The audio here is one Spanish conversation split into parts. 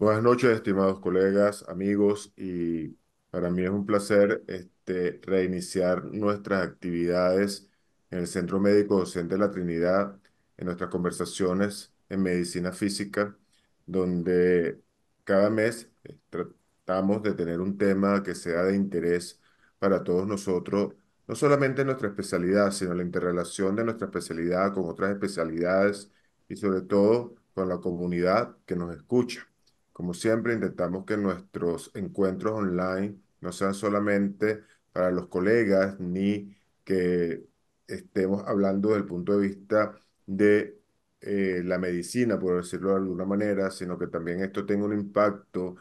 Buenas noches, estimados colegas, amigos, y para mí es un placer reiniciar nuestras actividades en el Centro Médico Docente de la Trinidad, en nuestras conversaciones en medicina física, donde cada mes tratamos de tener un tema que sea de interés para todos nosotros, no solamente en nuestra especialidad, sino la interrelación de nuestra especialidad con otras especialidades y sobre todo con la comunidad que nos escucha. Como siempre, intentamos que nuestros encuentros online no sean solamente para los colegas, ni que estemos hablando desde el punto de vista de la medicina, por decirlo de alguna manera, sino que también esto tenga un impacto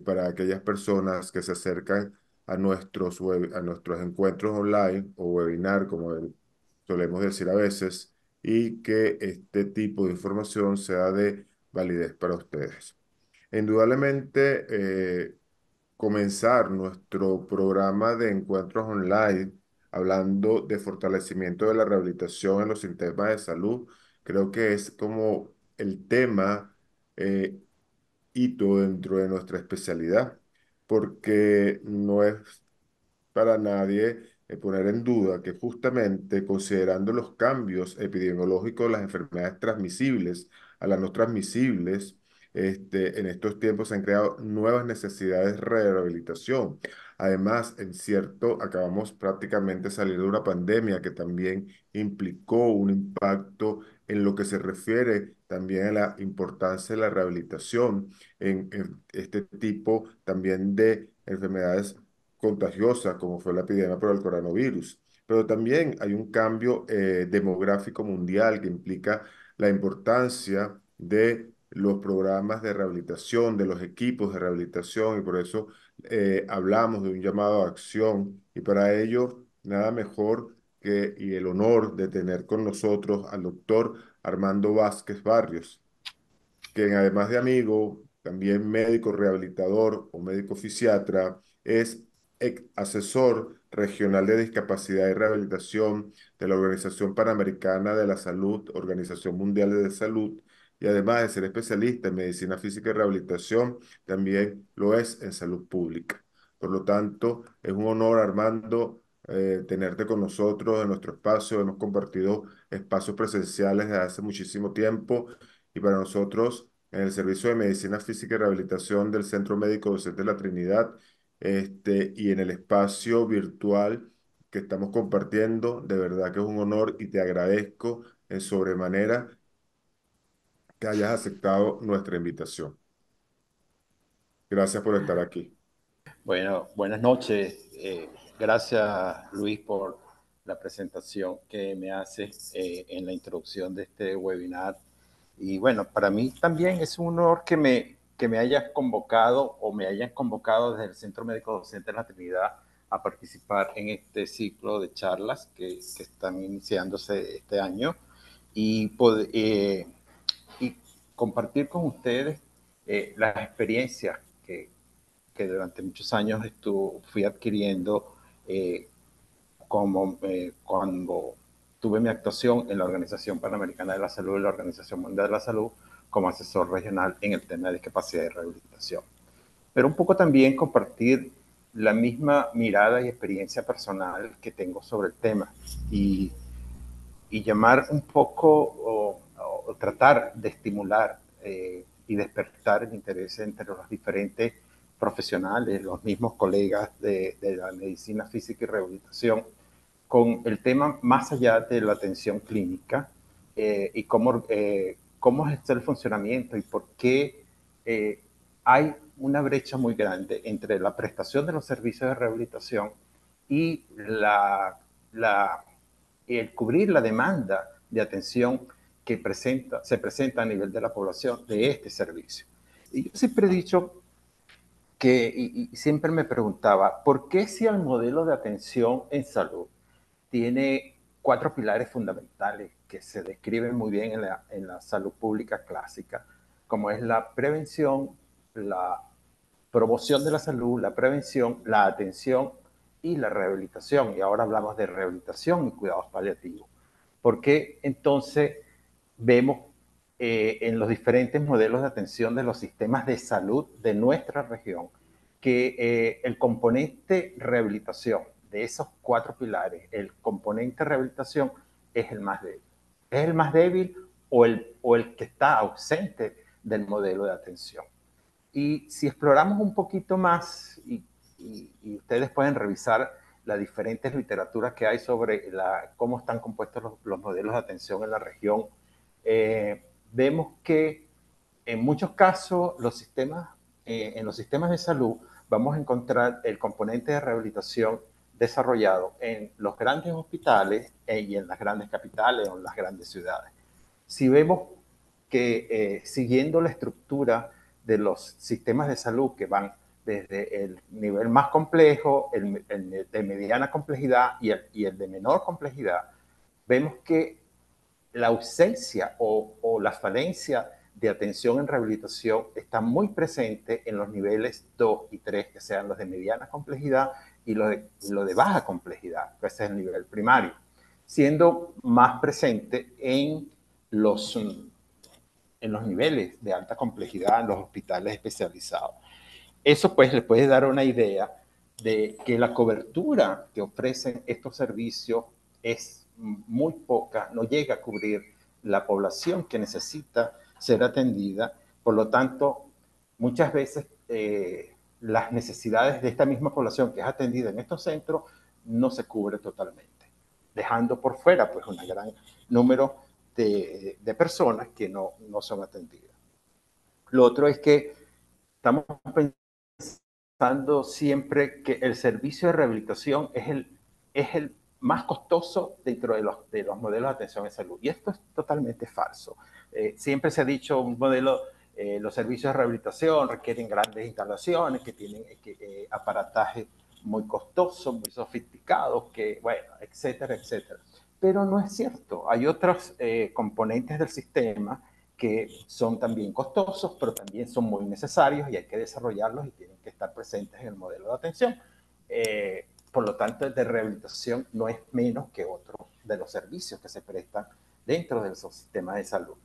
para aquellas personas que se acercan a a nuestros encuentros online o webinar, como solemos decir a veces, y que este tipo de información sea de validez para ustedes. Indudablemente, comenzar nuestro programa de encuentros online hablando de fortalecimiento de la rehabilitación en los sistemas de salud, creo que es como el tema eh, hito dentro de nuestra especialidad, porque no es para nadie poner en duda que justamente considerando los cambios epidemiológicos de las enfermedades transmisibles a las no transmisibles, en estos tiempos se han creado nuevas necesidades de rehabilitación. Además, acabamos prácticamente de salir de una pandemia que también implicó un impacto en lo que se refiere también a la importancia de la rehabilitación en este tipo también de enfermedades contagiosa, como fue la epidemia por el coronavirus. Pero también hay un cambio demográfico mundial que implica la importancia de los programas de rehabilitación, de los equipos de rehabilitación, y por eso hablamos de un llamado a acción. Y para ello, nada mejor y el honor de tener con nosotros al doctor Armando Vázquez Barrios, quien además de amigo, también médico rehabilitador o médico fisiatra, es asesor regional de discapacidad y rehabilitación de la Organización Panamericana de la Salud, Organización Mundial de la Salud, y además de ser especialista en medicina física y rehabilitación, también lo es en salud pública. Por lo tanto, es un honor, Armando, tenerte con nosotros en nuestro espacio. Hemos compartido espacios presenciales desde hace muchísimo tiempo y para nosotros, en el Servicio de Medicina Física y Rehabilitación del Centro Médico Docente de la Trinidad, y en el espacio virtual que estamos compartiendo, de verdad que es un honor y te agradezco en sobremanera que hayas aceptado nuestra invitación. Gracias por estar aquí. Bueno, buenas noches. Gracias, Luis, por la presentación que me haces en la introducción de este webinar. Y bueno, para mí también es un honor que me hayas convocado o me hayan convocado desde el Centro Médico Docente de la Trinidad a participar en este ciclo de charlas que están iniciándose este año y, y compartir con ustedes las experiencias que durante muchos años fui adquiriendo cuando tuve mi actuación en la Organización Panamericana de la Salud y la Organización Mundial de la Salud como asesor regional en el tema de discapacidad y rehabilitación. Pero un poco también compartir la misma mirada y experiencia personal que tengo sobre el tema y, y llamar un poco o tratar de estimular y despertar el interés entre los diferentes profesionales, los mismos colegas de la medicina física y rehabilitación, con el tema más allá de la atención clínica y cómo es el funcionamiento y por qué hay una brecha muy grande entre la prestación de los servicios de rehabilitación y el cubrir la demanda de atención que se presenta a nivel de la población de este servicio. Y yo siempre he dicho y siempre me preguntaba, ¿por qué si el modelo de atención en salud tiene cuatro pilares fundamentales que se describen muy bien en la salud pública clásica, como es la prevención, la promoción de la salud, la prevención, la atención y la rehabilitación? Y ahora hablamos de rehabilitación y cuidados paliativos. ¿Por qué entonces vemos en los diferentes modelos de atención de los sistemas de salud de nuestra región, que el componente rehabilitación de esos 4 pilares, el componente rehabilitación es el más débil. Es el más débil o el que está ausente del modelo de atención. Y si exploramos un poquito más, y ustedes pueden revisar las diferentes literaturas que hay sobre cómo están compuestos los modelos de atención en la región, vemos que en muchos casos en los sistemas de salud vamos a encontrar el componente de rehabilitación desarrollado en los grandes hospitales y en las grandes capitales o en las grandes ciudades. Si vemos que siguiendo la estructura de los sistemas de salud que van desde el nivel más complejo, el de mediana complejidad y el de menor complejidad, vemos que la ausencia o la falencia de atención en rehabilitación está muy presente en los niveles 2 y 3, que sean los de mediana complejidad y lo de baja complejidad, que ese es el nivel primario, siendo más presente los, en los niveles de alta complejidad en los hospitales especializados. Eso pues les puede dar una idea de que la cobertura que ofrecen estos servicios es muy poca, no llega a cubrir la población que necesita ser atendida. Por lo tanto, muchas veces las necesidades de esta misma población que es atendida en estos centros no se cubre totalmente, dejando por fuera pues un gran número de personas que no son atendidas. Lo otro es que estamos pensando siempre que el servicio de rehabilitación es el más costoso dentro de los modelos de atención en salud. Y esto es totalmente falso. Siempre se ha dicho un modelo, los servicios de rehabilitación requieren grandes instalaciones, que tienen aparataje muy costoso, muy sofisticados, que, bueno, etcétera, etcétera. Pero no es cierto. Hay otros componentes del sistema que son también costosos, pero también son muy necesarios y hay que desarrollarlos y tienen que estar presentes en el modelo de atención. Por lo tanto, el de rehabilitación no es menos que otro de los servicios que se prestan dentro de esos sistemas de salud.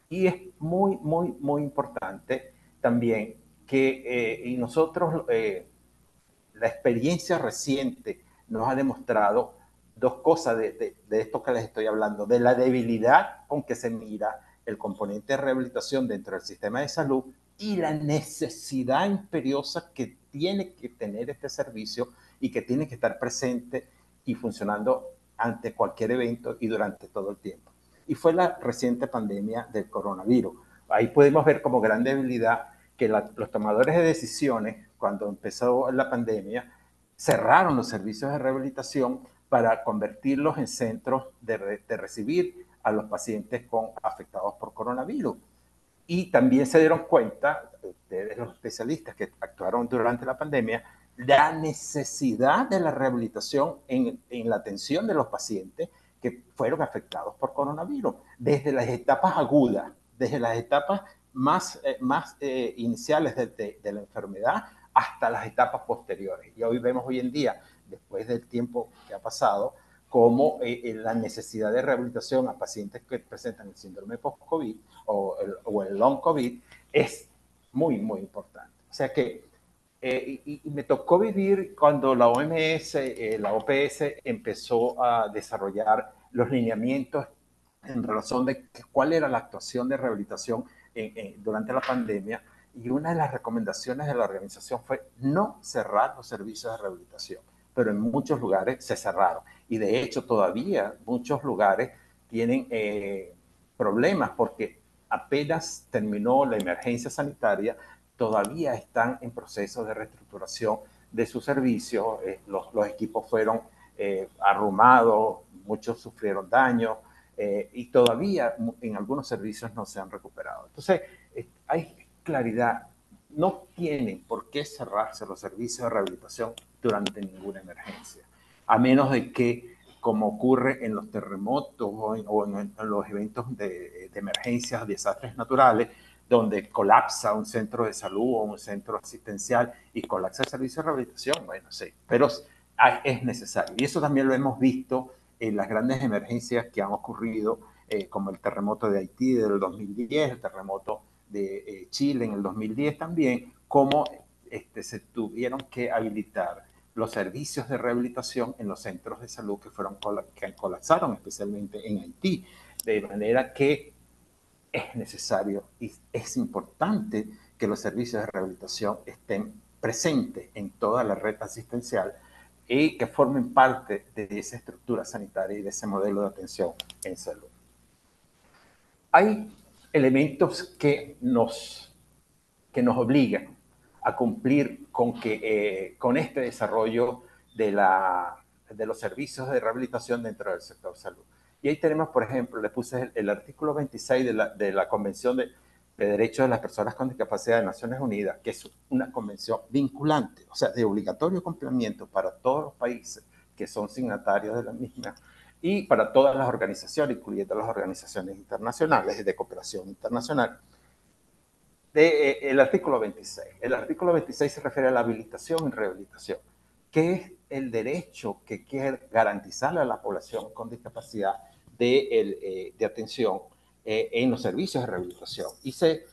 Y es muy, muy, muy importante también que y nosotros, la experiencia reciente nos ha demostrado dos cosas de esto que les estoy hablando, de la debilidad con que se mira el componente de rehabilitación dentro del sistema de salud y la necesidad imperiosa que tiene que tener este servicio y que tiene que estar presente y funcionando ante cualquier evento y durante todo el tiempo. Y fue la reciente pandemia del coronavirus. Ahí podemos ver como gran debilidad que los tomadores de decisiones, cuando empezó la pandemia, cerraron los servicios de rehabilitación para convertirlos en centros de recibir a los pacientes afectados por coronavirus. Y también se dieron cuenta, ustedes los especialistas que actuaron durante la pandemia, la necesidad de la rehabilitación en la atención de los pacientes que fueron afectados por coronavirus, desde las etapas agudas, desde las etapas más iniciales de la enfermedad hasta las etapas posteriores. Y hoy vemos hoy en día, después del tiempo que ha pasado, como la necesidad de rehabilitación a pacientes que presentan el síndrome post-COVID o el long COVID es muy, muy importante. O sea que y me tocó vivir cuando la OMS, la OPS empezó a desarrollar los lineamientos en relación de cuál era la actuación de rehabilitación durante la pandemia, y una de las recomendaciones de la organización fue no cerrar los servicios de rehabilitación, pero en muchos lugares se cerraron. Y de hecho todavía muchos lugares tienen problemas porque apenas terminó la emergencia sanitaria, todavía están en proceso de reestructuración de sus servicios, los equipos fueron arrumados, muchos sufrieron daños y todavía en algunos servicios no se han recuperado. Entonces, hay claridad, no tienen por qué cerrarse los servicios de rehabilitación durante ninguna emergencia, a menos de que, como ocurre en los terremotos o en los eventos de emergencias, desastres naturales, donde colapsa un centro de salud o un centro asistencial y colapsa el servicio de rehabilitación, bueno, sí, pero es necesario. Y eso también lo hemos visto en las grandes emergencias que han ocurrido como el terremoto de Haití del 2010, el terremoto de Chile en el 2010 también, cómo se tuvieron que habilitar los servicios de rehabilitación en los centros de salud que colapsaron, especialmente en Haití, de manera que es necesario y es importante que los servicios de rehabilitación estén presentes en toda la red asistencial y que formen parte de esa estructura sanitaria y de ese modelo de atención en salud. Hay elementos que nos obligan a cumplir con este desarrollo de los servicios de rehabilitación dentro del sector salud. Y ahí tenemos, por ejemplo, le puse el artículo 26 de la Convención de Derechos de las Personas con Discapacidad de Naciones Unidas, que es una convención vinculante, o sea, de obligatorio cumplimiento para todos los países que son signatarios de la misma y para todas las organizaciones, incluyendo las organizaciones internacionales de cooperación internacional, el artículo 26. El artículo 26 se refiere a la habilitación y rehabilitación, que es el derecho que quiere garantizarle a la población con discapacidad de atención en los servicios de rehabilitación. Y se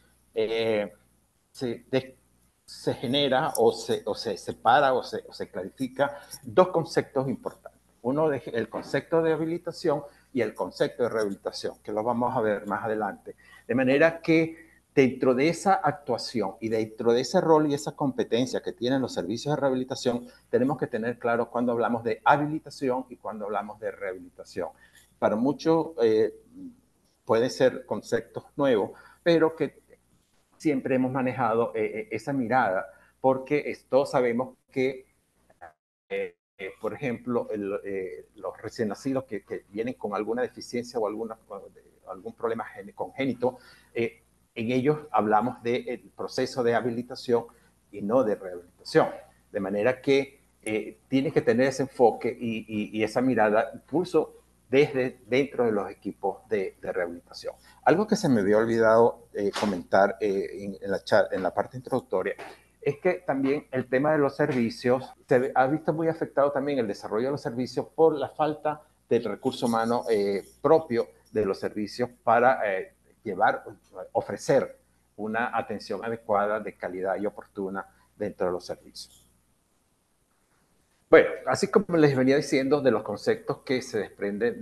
genera o se separa o se clarifica dos conceptos importantes. Uno es el concepto de habilitación y el concepto de rehabilitación, que lo vamos a ver más adelante. De manera que dentro de esa actuación y dentro de ese rol y esa competencia que tienen los servicios de rehabilitación, tenemos que tener claro cuando hablamos de habilitación y cuando hablamos de rehabilitación. Para muchos pueden ser conceptos nuevos, pero que siempre hemos manejado esa mirada, porque todos sabemos que, por ejemplo, los recién nacidos que vienen con alguna deficiencia o algún problema congénito, en ellos hablamos del proceso de habilitación y no de rehabilitación. De manera que tiene que tener ese enfoque y esa mirada, incluso desde dentro de los equipos de rehabilitación. Algo que se me había olvidado comentar en la parte introductoria es que también el tema de los servicios se ha visto muy afectado también el desarrollo de los servicios por la falta del recurso humano propio de los servicios para ofrecer una atención adecuada, de calidad y oportuna dentro de los servicios. Bueno, así como les venía diciendo de los conceptos que se desprenden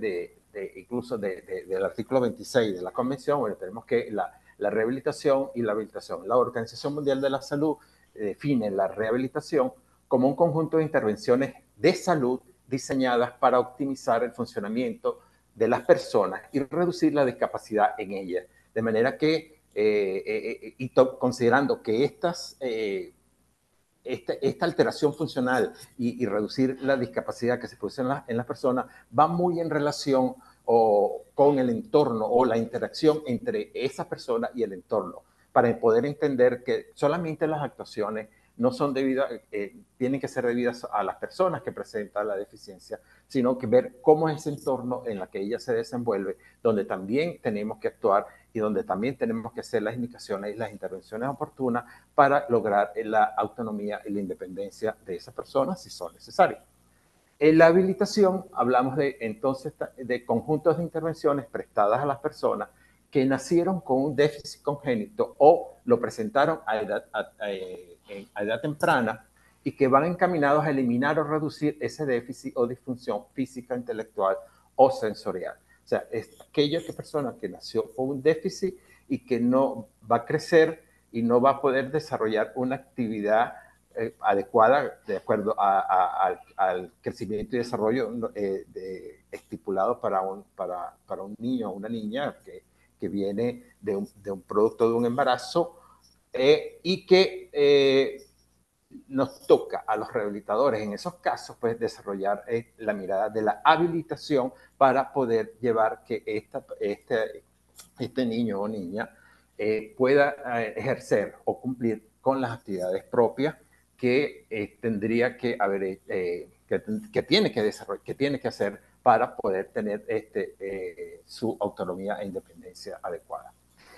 incluso del artículo 26 de la Convención, bueno, tenemos que la rehabilitación y la habilitación. La Organización Mundial de la Salud define la rehabilitación como un conjunto de intervenciones de salud diseñadas para optimizar el funcionamiento de las personas y reducir la discapacidad en ellas. De manera que, considerando que esta alteración funcional y reducir la discapacidad que se produce en las personas va muy en relación con el entorno o la interacción entre esa persona y el entorno, para poder entender que solamente las actuaciones no son debidas, tienen que ser debidas a las personas que presentan la deficiencia, sino que ver cómo es ese entorno en el que ella se desenvuelve, donde también tenemos que actuar y donde también tenemos que hacer las indicaciones y las intervenciones oportunas para lograr la autonomía y la independencia de esa persona si son necesarias. En la habilitación hablamos entonces de conjuntos de intervenciones prestadas a las personas que nacieron con un déficit congénito o lo presentaron a edad temprana y que van encaminados a eliminar o reducir ese déficit o disfunción física, intelectual o sensorial. O sea, es aquella persona que nació con un déficit y que no va a crecer y no va a poder desarrollar una actividad adecuada de acuerdo al crecimiento y desarrollo estipulado para un niño o una niña que viene de un producto de un embarazo y que nos toca a los rehabilitadores en esos casos pues desarrollar la mirada de la habilitación para poder llevar que este niño o niña pueda ejercer o cumplir con las actividades propias que tendría que haber, que tiene que desarrollar, que tiene que hacer para poder tener su autonomía e independencia adecuada.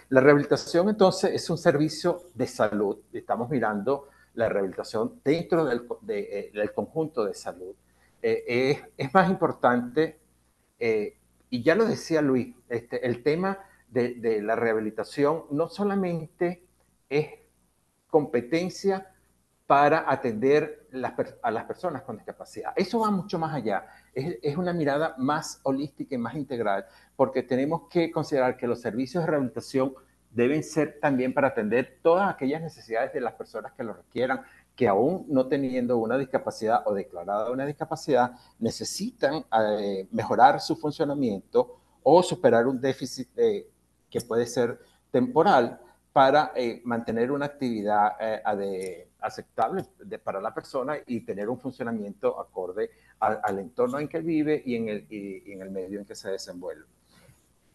La rehabilitación entonces es un servicio de salud. Estamos mirando la rehabilitación dentro del conjunto de salud. Es más importante y ya lo decía Luis, el tema de la rehabilitación no solamente es competencia para atender a las personas con discapacidad. Eso va mucho más allá. Es una mirada más holística y más integral, porque tenemos que considerar que los servicios de rehabilitación deben ser también para atender todas aquellas necesidades de las personas que lo requieran, que aún no teniendo una discapacidad o declarada una discapacidad, necesitan mejorar su funcionamiento o superar un déficit que puede ser temporal para mantener una actividad aceptable para la persona y tener un funcionamiento acorde al entorno en que él vive y en el medio en que se desenvuelve.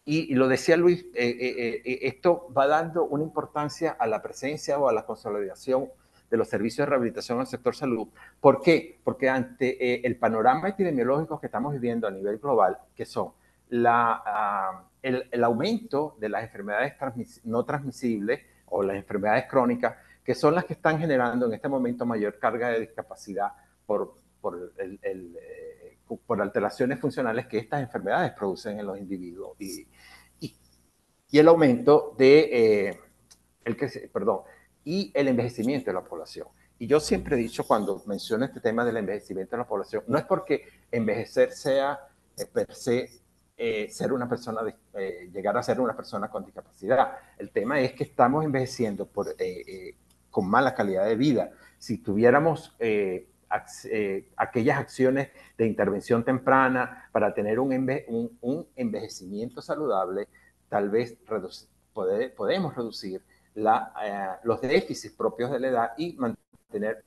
Y lo decía Luis, esto va dando una importancia a la presencia o a la consolidación de los servicios de rehabilitación en el sector salud. ¿Por qué? Porque ante el panorama epidemiológico que estamos viviendo a nivel global, que son el aumento de las enfermedades no transmisibles o las enfermedades crónicas, que son las que están generando en este momento mayor carga de discapacidad por alteraciones funcionales que estas enfermedades producen en los individuos y, y el aumento y el envejecimiento de la población. Y yo siempre he dicho cuando menciono este tema del envejecimiento de la población, no es porque envejecer sea per se ser una persona, llegar a ser una persona con discapacidad. El tema es que estamos envejeciendo con mala calidad de vida. Si tuviéramos aquellas acciones de intervención temprana para tener un envejecimiento saludable, tal vez podemos reducir los déficits propios de la edad y mantener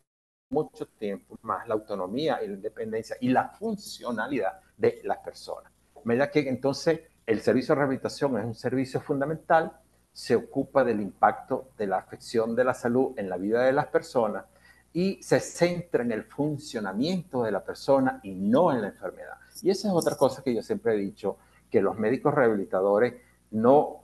mucho tiempo más la autonomía y la independencia y la funcionalidad de las personas. ¿Verdad? Que entonces el servicio de rehabilitación es un servicio fundamental, se ocupa del impacto de la afección de la salud en la vida de las personas y se centra en el funcionamiento de la persona y no en la enfermedad. Y esa es otra cosa que yo siempre he dicho, que los médicos rehabilitadores no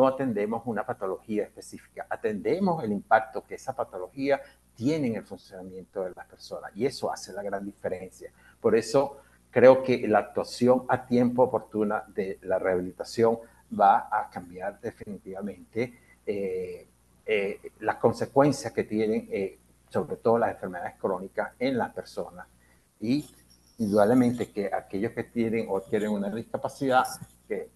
atendemos una patología específica, atendemos el impacto que esa patología tiene en el funcionamiento de las personas y eso hace la gran diferencia. Por eso creo que la actuación a tiempo oportuna de la rehabilitación va a cambiar definitivamente las consecuencias que tienen sobre todo las enfermedades crónicas en las personas y indudablemente que aquellos que tienen o adquieren una discapacidad que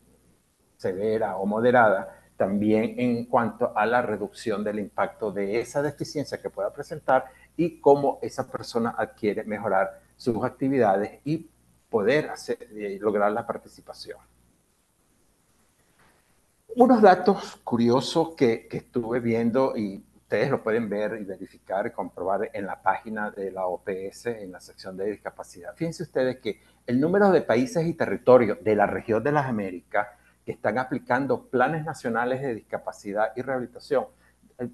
severa o moderada, también en cuanto a la reducción del impacto de esa deficiencia que pueda presentar y cómo esa persona adquiere mejorar sus actividades y poder lograr la participación. Unos datos curiosos que estuve viendo y ustedes lo pueden ver y verificar y comprobar en la página de la OPS en la sección de discapacidad. Fíjense ustedes que el número de países y territorios de la región de las Américas que están aplicando planes nacionales de discapacidad y rehabilitación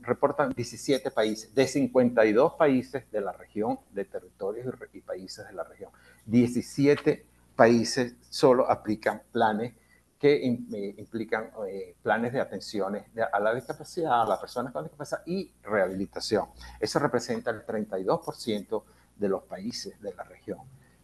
reportan 17 países, de 52 países de la región, de territorios y países de la región. 17 países solo aplican planes que implican planes de atenciones a la discapacidad, a las personas con discapacidad y rehabilitación. Eso representa el 32% de los países de la región.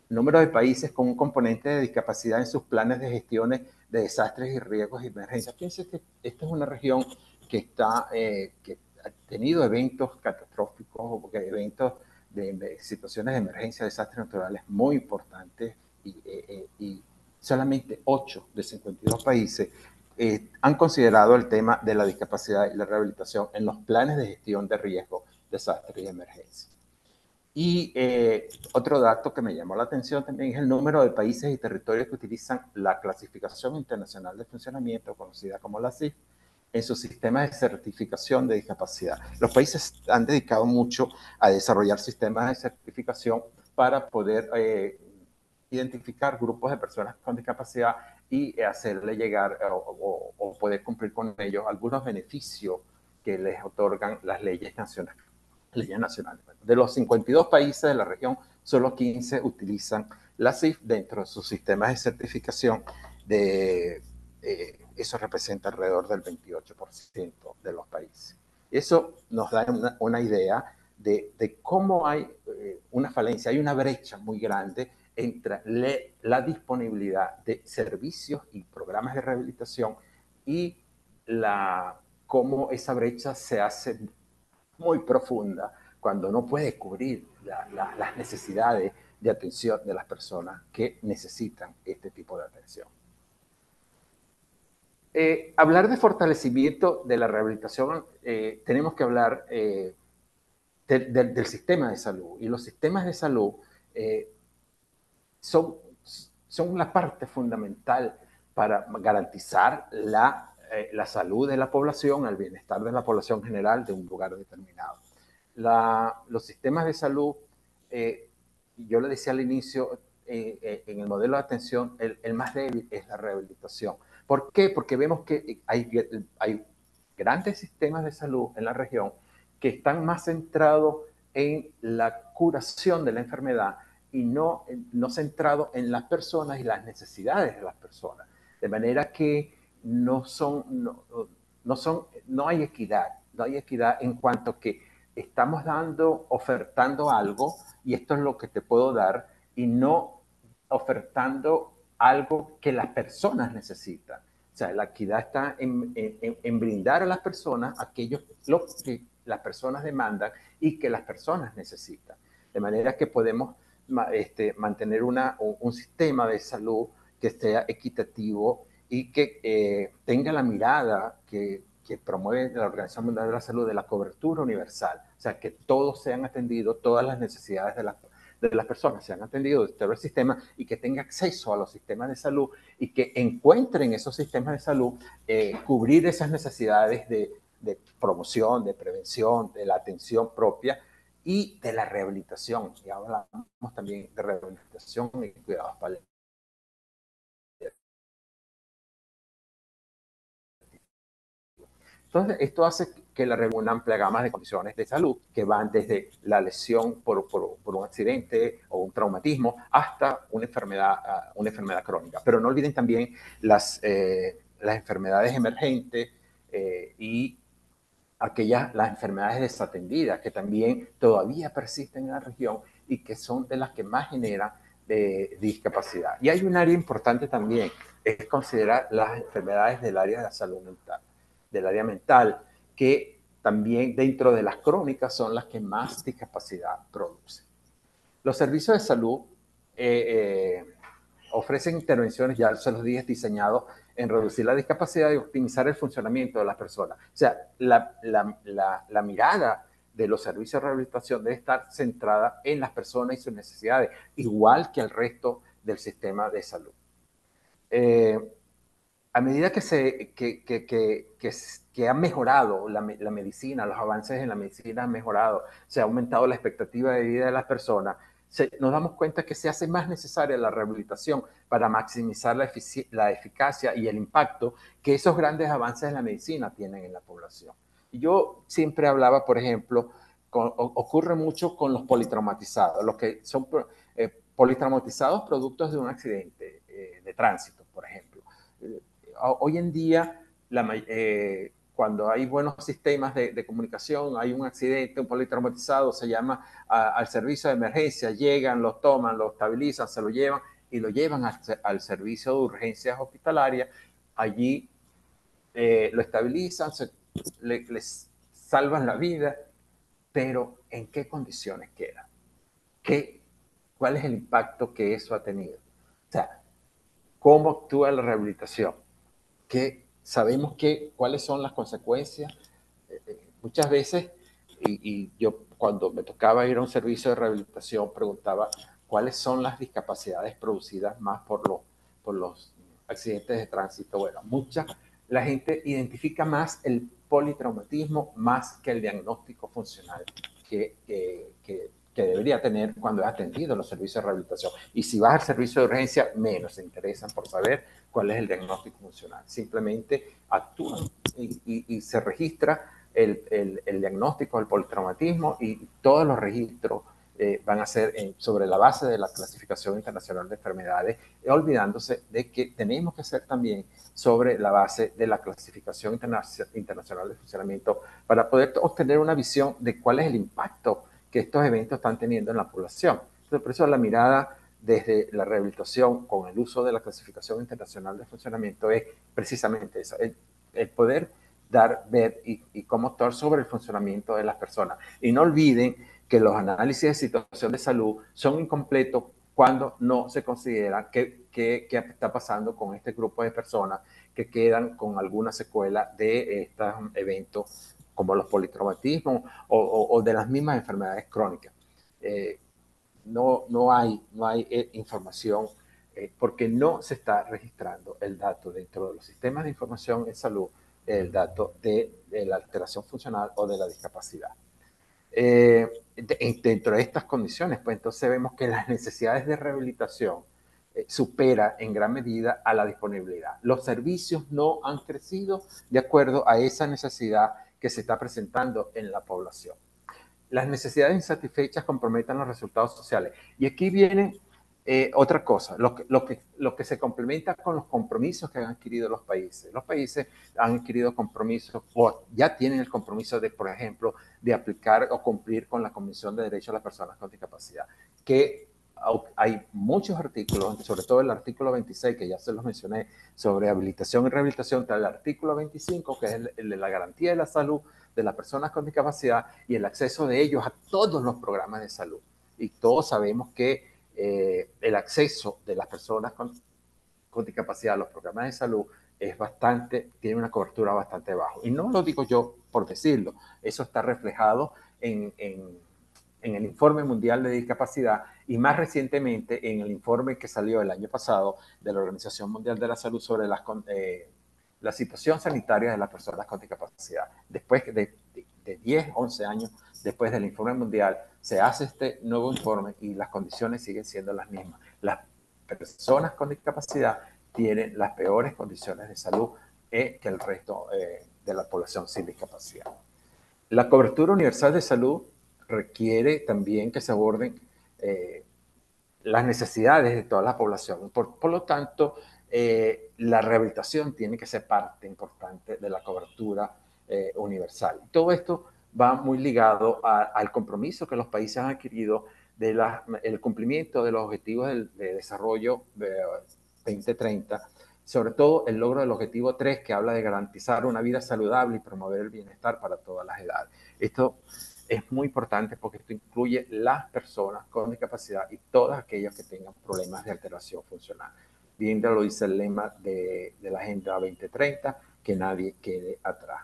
El número de países con un componente de discapacidad en sus planes de gestiones de desastres y riesgos y emergencias. Fíjense que esta es una región que ha tenido eventos catastróficos, eventos de situaciones de emergencia, desastres naturales muy importantes y solamente 8 de 52 países han considerado el tema de la discapacidad y la rehabilitación en los planes de gestión de riesgo, desastres y emergencia. Y otro dato que me llamó la atención también es el número de países y territorios que utilizan la clasificación internacional de funcionamiento, conocida como la CIF, en sus sistemas de certificación de discapacidad. Los países han dedicado mucho a desarrollar sistemas de certificación para poder identificar grupos de personas con discapacidad y hacerle llegar o poder cumplir con ellos algunos beneficios que les otorgan las leyes nacionales. De los 52 países de la región, solo 15 utilizan la CIF dentro de sus sistemas de certificación. Eso representa alrededor del 28% de los países. Eso nos da una idea de cómo hay una falencia, hay una brecha muy grande entre la disponibilidad de servicios y programas de rehabilitación y cómo esa brecha se hace muy profunda cuando no puede cubrir las necesidades de atención de las personas que necesitan este tipo de atención. Hablar de fortalecimiento de la rehabilitación, tenemos que hablar del sistema de salud. Y los sistemas de salud eh, son, son la parte fundamental para garantizar la salud de la población, el bienestar de la población general de un lugar determinado. Los sistemas de salud, yo le decía al inicio, en el modelo de atención, el más débil es la rehabilitación. ¿Por qué? Porque vemos que hay grandes sistemas de salud en la región que están más centrados en la curación de la enfermedad y no centrado en las personas y las necesidades de las personas. De manera que no hay equidad, no hay equidad en cuanto que estamos ofertando algo y esto es lo que te puedo dar y no ofertando algo que las personas necesitan. O sea, la equidad está en brindar a las personas lo que las personas demandan y que las personas necesitan. De manera que podemos mantener un sistema de salud que sea equitativo y que tenga la mirada que promueve la Organización Mundial de la Salud de la cobertura universal. O sea, que todos sean atendidos, todas las necesidades de las personas sean atendidos de todo el sistema y que tenga acceso a los sistemas de salud y que encuentren esos sistemas de salud cubrir esas necesidades de promoción, de prevención, de la atención propia y de la rehabilitación. Y hablamos también de rehabilitación y cuidados paliativos. Entonces, esto hace que la reúna una amplia gama de condiciones de salud que van desde la lesión por un accidente o un traumatismo hasta una enfermedad crónica. Pero no olviden también las enfermedades emergentes y las enfermedades desatendidas que también todavía persisten en la región y que son de las que más generan discapacidad. Y hay un área importante también, es considerar las enfermedades del área de la salud mental, del área mental, que también dentro de las crónicas son las que más discapacidad producen. Los servicios de salud ofrecen intervenciones, ya se los dije, diseñados en reducir la discapacidad y optimizar el funcionamiento de las personas. O sea, la mirada de los servicios de rehabilitación debe estar centrada en las personas y sus necesidades, igual que el resto del sistema de salud. A medida que ha mejorado la medicina, los avances en la medicina han mejorado, se ha aumentado la expectativa de vida de las personas, nos damos cuenta que se hace más necesaria la rehabilitación para maximizar la eficacia y el impacto que esos grandes avances en la medicina tienen en la población. Y yo siempre hablaba, por ejemplo, ocurre mucho con los politraumatizados, los que son politraumatizados productos de un accidente de tránsito, por ejemplo. Hoy en día, cuando hay buenos sistemas de comunicación, hay un accidente, un politraumatizado, se llama al servicio de emergencia, llegan, los toman, lo estabilizan, se lo llevan y lo llevan al servicio de urgencias hospitalarias. Allí lo estabilizan, les salvan la vida, pero ¿en qué condiciones queda? ¿Cuál es el impacto que eso ha tenido? O sea, ¿cómo actúa la rehabilitación? Sabemos cuáles son las consecuencias. Muchas veces, y yo cuando me tocaba ir a un servicio de rehabilitación preguntaba cuáles son las discapacidades producidas más por los accidentes de tránsito. Bueno, la gente identifica más el politraumatismo más que el diagnóstico funcional que debería tener cuando es atendido en los servicios de rehabilitación. Y si vas al servicio de urgencia, menos se interesan por saber cuál es el diagnóstico funcional. Simplemente actúan y se registra el diagnóstico del politraumatismo y todos los registros van a ser sobre la base de la clasificación internacional de enfermedades, olvidándose de que tenemos que hacer también sobre la base de la clasificación internacional de funcionamiento para poder obtener una visión de cuál es el impacto que estos eventos están teniendo en la población. Entonces, por eso la mirada desde la rehabilitación con el uso de la clasificación internacional de funcionamiento es precisamente eso, el poder dar, ver y cómo actuar sobre el funcionamiento de las personas. Y no olviden que los análisis de situación de salud son incompletos cuando no se considera qué está pasando con este grupo de personas que quedan con alguna secuela de estos eventos como los politraumatismos o de las mismas enfermedades crónicas. No hay información porque no se está registrando el dato dentro de los sistemas de información en salud, el dato de la alteración funcional o de la discapacidad. Dentro de estas condiciones, pues entonces vemos que las necesidades de rehabilitación supera en gran medida a la disponibilidad. Los servicios no han crecido de acuerdo a esa necesidad que se está presentando en la población. Las necesidades insatisfechas comprometen los resultados sociales. Y aquí viene otra cosa, lo que se complementa con los compromisos que han adquirido los países. Los países han adquirido compromisos o ya tienen el compromiso de, por ejemplo, de aplicar o cumplir con la Convención de Derechos de las Personas con Discapacidad, que hay muchos artículos, sobre todo el artículo 26, que ya se los mencioné, sobre habilitación y rehabilitación, el artículo 25, que es el de la garantía de la salud de las personas con discapacidad y el acceso de ellos a todos los programas de salud. Y todos sabemos que el acceso de las personas con discapacidad a los programas de salud es tiene una cobertura bastante baja. Y no lo digo yo por decirlo, eso está reflejado en el Informe Mundial de Discapacidad y más recientemente en el informe que salió el año pasado de la Organización Mundial de la Salud sobre la situación sanitaria de las personas con discapacidad. Después de 10, 11 años después del informe mundial, se hace este nuevo informe y las condiciones siguen siendo las mismas. Las personas con discapacidad tienen las peores condiciones de salud que el resto de la población sin discapacidad. La cobertura universal de salud requiere también que se aborden las necesidades de toda la población. Por lo tanto, la rehabilitación tiene que ser parte importante de la cobertura universal. Todo esto va muy ligado al compromiso que los países han adquirido el cumplimiento de los objetivos de desarrollo de 2030, sobre todo el logro del objetivo 3, que habla de garantizar una vida saludable y promover el bienestar para todas las edades. Esto es muy importante porque esto incluye las personas con discapacidad y todas aquellas que tengan problemas de alteración funcional. Bien lo dice el lema de la Agenda 2030, que nadie quede atrás.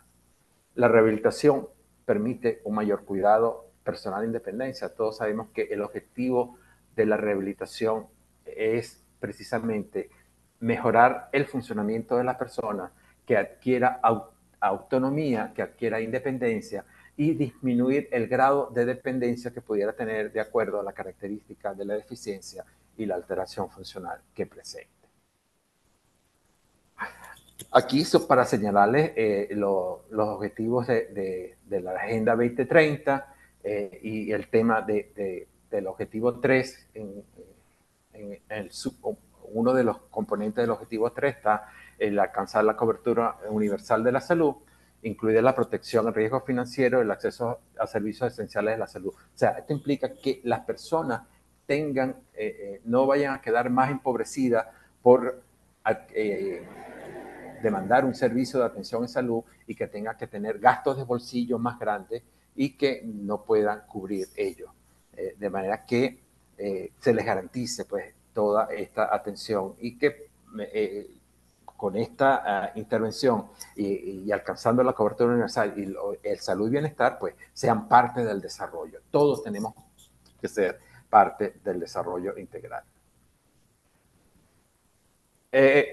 La rehabilitación permite un mayor cuidado personal e independencia. Todos sabemos que el objetivo de la rehabilitación es precisamente mejorar el funcionamiento de la persona, que adquiera autonomía, que adquiera independencia y disminuir el grado de dependencia que pudiera tener de acuerdo a la característica de la deficiencia y la alteración funcional que presente. Aquí para señalarles los objetivos de la Agenda 2030 y el tema del objetivo 3. Uno de los componentes del objetivo 3 está el alcanzar la cobertura universal de la salud, incluida la protección, el riesgo financiero, el acceso a servicios esenciales de la salud. O sea, esto implica que las personas no vayan a quedar más empobrecidas por demandar un servicio de atención en salud y que tenga que tener gastos de bolsillo más grandes y que no puedan cubrir ellos. De manera que se les garantice pues toda esta atención y que con esta intervención y alcanzando la cobertura universal y el salud y bienestar, pues sean parte del desarrollo. Todos tenemos que ser parte del desarrollo integral.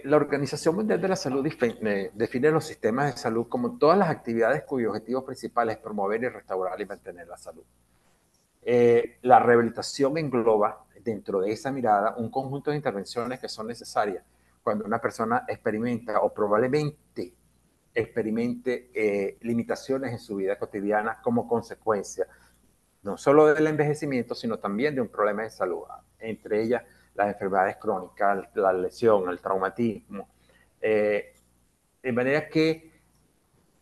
La Organización Mundial de la Salud define los sistemas de salud como todas las actividades cuyo objetivo principal es promover y restaurar y mantener la salud. La rehabilitación engloba dentro de esa mirada un conjunto de intervenciones que son necesarias cuando una persona experimenta o probablemente experimente limitaciones en su vida cotidiana como consecuencia no solo del envejecimiento, sino también de un problema de salud, entre ellas las enfermedades crónicas, la lesión, el traumatismo. De manera que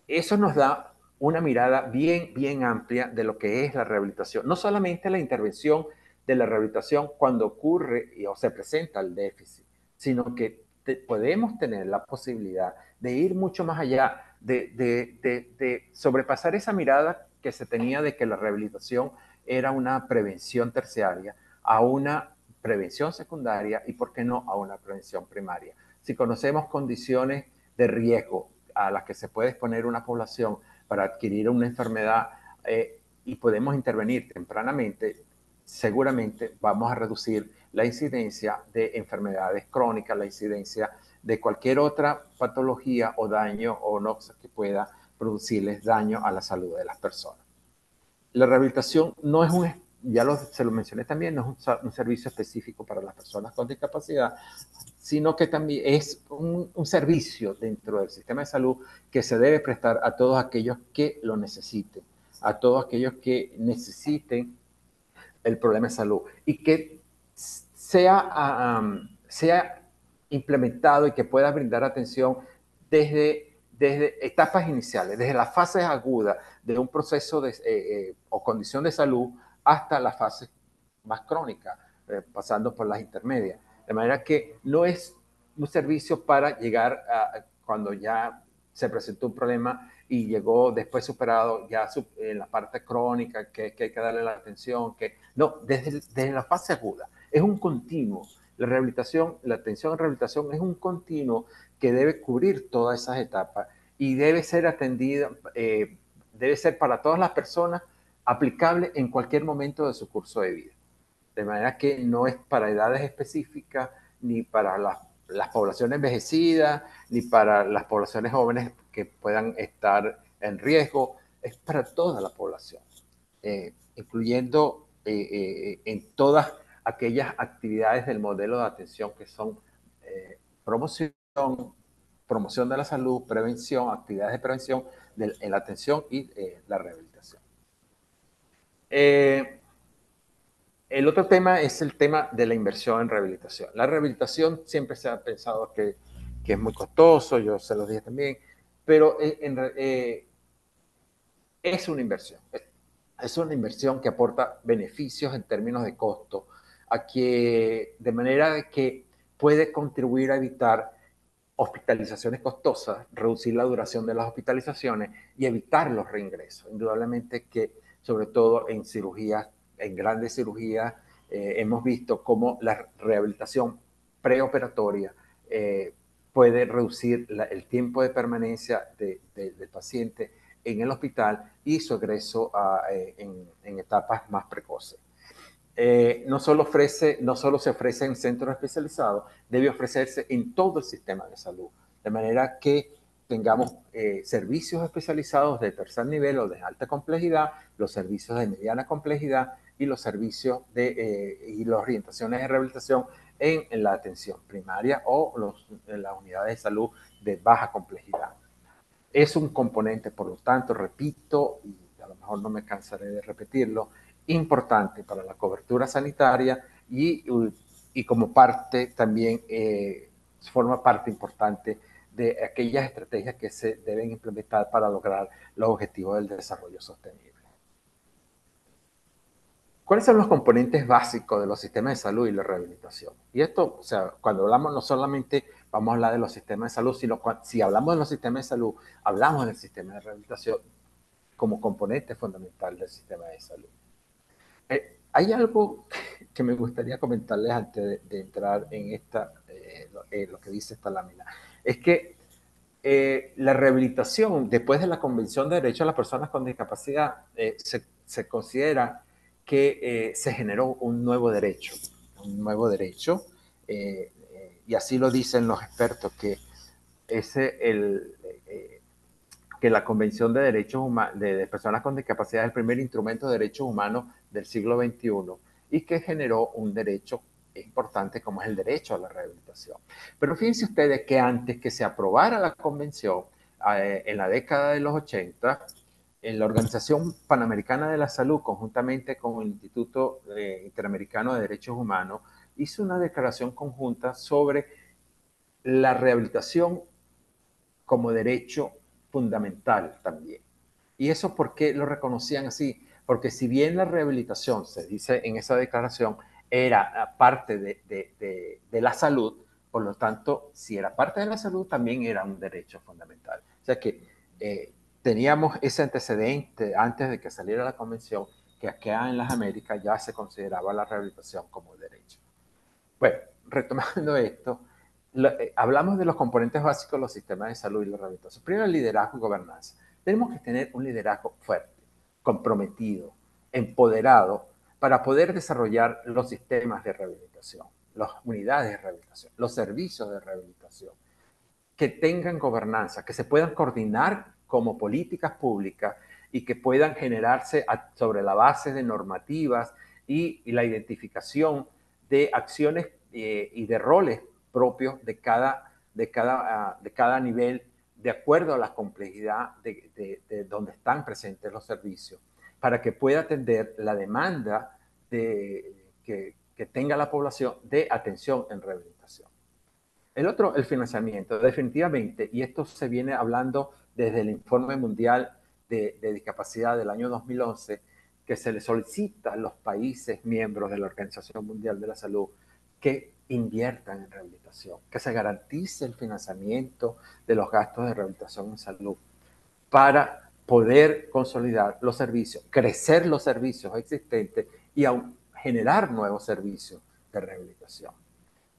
eso nos da una mirada bien amplia de lo que es la rehabilitación. No solamente la intervención de la rehabilitación cuando ocurre o se presenta el déficit, sino que podemos tener la posibilidad de ir mucho más allá, de sobrepasar esa mirada que se tenía de que la rehabilitación era una prevención terciaria a una prevención secundaria y, ¿por qué no?, a una prevención primaria. Si conocemos condiciones de riesgo a las que se puede exponer una población para adquirir una enfermedad y podemos intervenir tempranamente, seguramente vamos a reducir la incidencia de enfermedades crónicas, la incidencia de cualquier otra patología o daño o no que pueda producirles daño a la salud de las personas. La rehabilitación no es se lo mencioné también, no es un servicio específico para las personas con discapacidad, sino que también es un servicio dentro del sistema de salud que se debe prestar a todos aquellos que lo necesiten, a todos aquellos que necesiten el problema de salud y que sea implementado y que pueda brindar atención desde etapas iniciales, desde las fases agudas de un proceso o condición de salud hasta la fase más crónica, pasando por las intermedias. De manera que no es un servicio para llegar a cuando ya se presentó un problema y llegó después superado ya en la parte crónica, que hay que darle la atención, no, desde la fase aguda. Es un continuo. La rehabilitación, la atención en rehabilitación es un continuo que debe cubrir todas esas etapas y debe ser atendida, debe ser para todas las personas aplicable en cualquier momento de su curso de vida. De manera que no es para edades específicas, ni para las poblaciones envejecidas, ni para las poblaciones jóvenes que puedan estar en riesgo, es para toda la población, incluyendo en todas aquellas actividades del modelo de atención que son promoción, promoción de la salud, prevención, actividades de prevención, la atención y la rehabilitación. El otro tema es el tema de la inversión en rehabilitación. La rehabilitación siempre se ha pensado que es muy costoso, yo se lo dije también, pero es una inversión. Es una inversión que aporta beneficios en términos de costo, de manera que puede contribuir a evitar hospitalizaciones costosas, reducir la duración de las hospitalizaciones y evitar los reingresos. Indudablemente que, sobre todo en cirugías, en grandes cirugías, hemos visto cómo la rehabilitación preoperatoria puede reducir el tiempo de permanencia del paciente en el hospital y su egreso en etapas más precoces. No solo se ofrece en centros especializados, debe ofrecerse en todo el sistema de salud, de manera que tengamos servicios especializados de tercer nivel o de alta complejidad, los servicios de mediana complejidad y los servicios y las orientaciones de rehabilitación en la atención primaria o en las unidades de salud de baja complejidad. Es un componente, por lo tanto, repito, y a lo mejor no me cansaré de repetirlo, importante para la cobertura sanitaria y como parte también forma parte importante de aquellas estrategias que se deben implementar para lograr los objetivos del desarrollo sostenible. ¿Cuáles son los componentes básicos de los sistemas de salud y la rehabilitación? Y esto, o sea, cuando hablamos no solamente vamos a hablar de los sistemas de salud, sino si hablamos de los sistemas de salud, hablamos del sistema de rehabilitación como componente fundamental del sistema de salud. Hay algo que me gustaría comentarles antes de entrar en lo que dice esta lámina. Es que la rehabilitación, después de la Convención de Derechos de las Personas con Discapacidad, se considera que se generó un nuevo derecho, y así lo dicen los expertos, que que la Convención de Derechos de Personas con Discapacidad es el primer instrumento de derechos humanos del siglo XXI y que generó un derecho importante como es el derecho a la rehabilitación. Pero fíjense ustedes que antes que se aprobara la convención, en la década de los 80, en la Organización Panamericana de la Salud, conjuntamente con el Instituto Interamericano de Derechos Humanos, hizo una declaración conjunta sobre la rehabilitación como derecho fundamental también. ¿Y eso por qué lo reconocían así? Porque si bien la rehabilitación, se dice en esa declaración, era parte de la salud, por lo tanto, si era parte de la salud, también era un derecho fundamental. O sea que teníamos ese antecedente antes de que saliera la convención, que acá en las Américas ya se consideraba la rehabilitación como derecho. Bueno, retomando esto, hablamos de los componentes básicos de los sistemas de salud y la rehabilitación. Primero, el liderazgo y gobernanza. Tenemos que tener un liderazgo fuerte, comprometido, empoderado, para poder desarrollar los sistemas de rehabilitación, las unidades de rehabilitación, los servicios de rehabilitación, que tengan gobernanza, que se puedan coordinar como políticas públicas y que puedan generarse sobre la base de normativas y la identificación de acciones y de roles propios de cada nivel, de acuerdo a la complejidad de donde están presentes los servicios, para que pueda atender la demanda que tenga la población de atención en rehabilitación. El otro, el financiamiento, definitivamente, y esto se viene hablando desde el Informe Mundial de Discapacidad del año 2011, que se le solicita a los países miembros de la Organización Mundial de la Salud que inviertan en rehabilitación, que se garantice el financiamiento de los gastos de rehabilitación en salud para poder consolidar los servicios, crecer los servicios existentes y aún generar nuevos servicios de rehabilitación.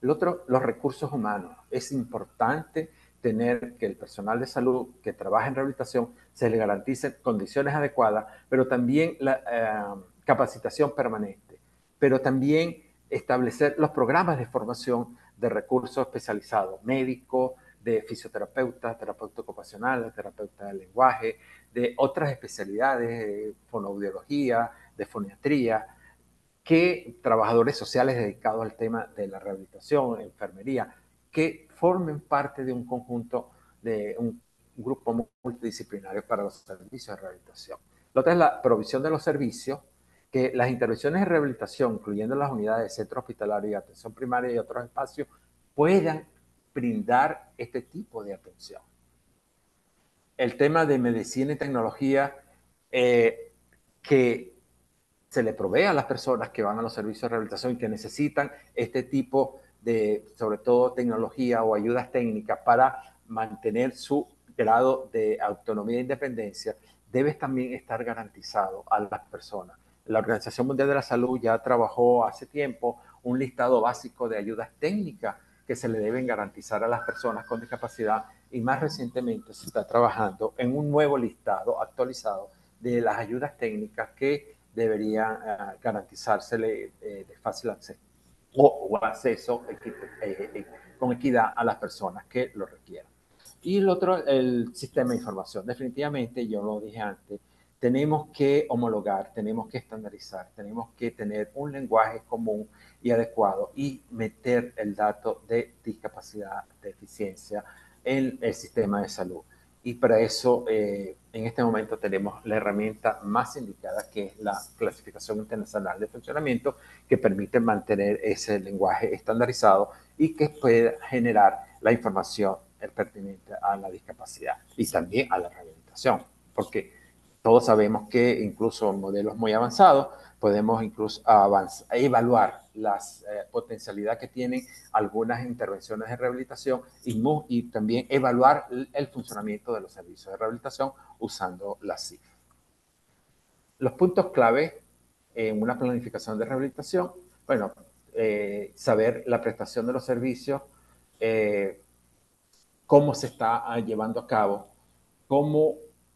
El otro, los recursos humanos. Es importante tener que el personal de salud que trabaja en rehabilitación se le garantice condiciones adecuadas, pero también la capacitación permanente, pero también establecer los programas de formación de recursos especializados, médicos, de fisioterapeutas, terapeuta ocupacional, terapeuta del lenguaje, de otras especialidades, de fonoaudiología, de foniatría, que trabajadores sociales dedicados al tema de la rehabilitación, enfermería, que formen parte de un conjunto, de un grupo multidisciplinario para los servicios de rehabilitación. La otra es la provisión de los servicios, que las intervenciones de rehabilitación, incluyendo las unidades de centro hospitalario y atención primaria y otros espacios, puedan brindar este tipo de atención. El tema de medicina y tecnología, que se le provee a las personas que van a los servicios de rehabilitación y que necesitan este tipo de, sobre todo, tecnología o ayudas técnicas para mantener su grado de autonomía e independencia, debe también estar garantizado a las personas. La Organización Mundial de la Salud ya trabajó hace tiempo un listado básico de ayudas técnicas que se le deben garantizar a las personas con discapacidad, y más recientemente se está trabajando en un nuevo listado actualizado de las ayudas técnicas que deberían garantizársele de fácil acceso o acceso con equidad a las personas que lo requieran. Y el otro, el sistema de información. Definitivamente, yo lo dije antes, tenemos que homologar, tenemos que estandarizar, tenemos que tener un lenguaje común y adecuado y meter el dato de discapacidad, de eficiencia en el sistema de salud. Y para eso, en este momento tenemos la herramienta más indicada, que es la clasificación internacional de funcionamiento, que permite mantener ese lenguaje estandarizado y que puede generar la información pertinente a la discapacidad y también a la rehabilitación, porque todos sabemos que incluso en modelos muy avanzados podemos incluso evaluar la potencialidad que tienen algunas intervenciones de rehabilitación y también evaluar el funcionamiento de los servicios de rehabilitación usando la CIF. Los puntos clave en una planificación de rehabilitación, bueno, saber la prestación de los servicios, cómo se está llevando a cabo,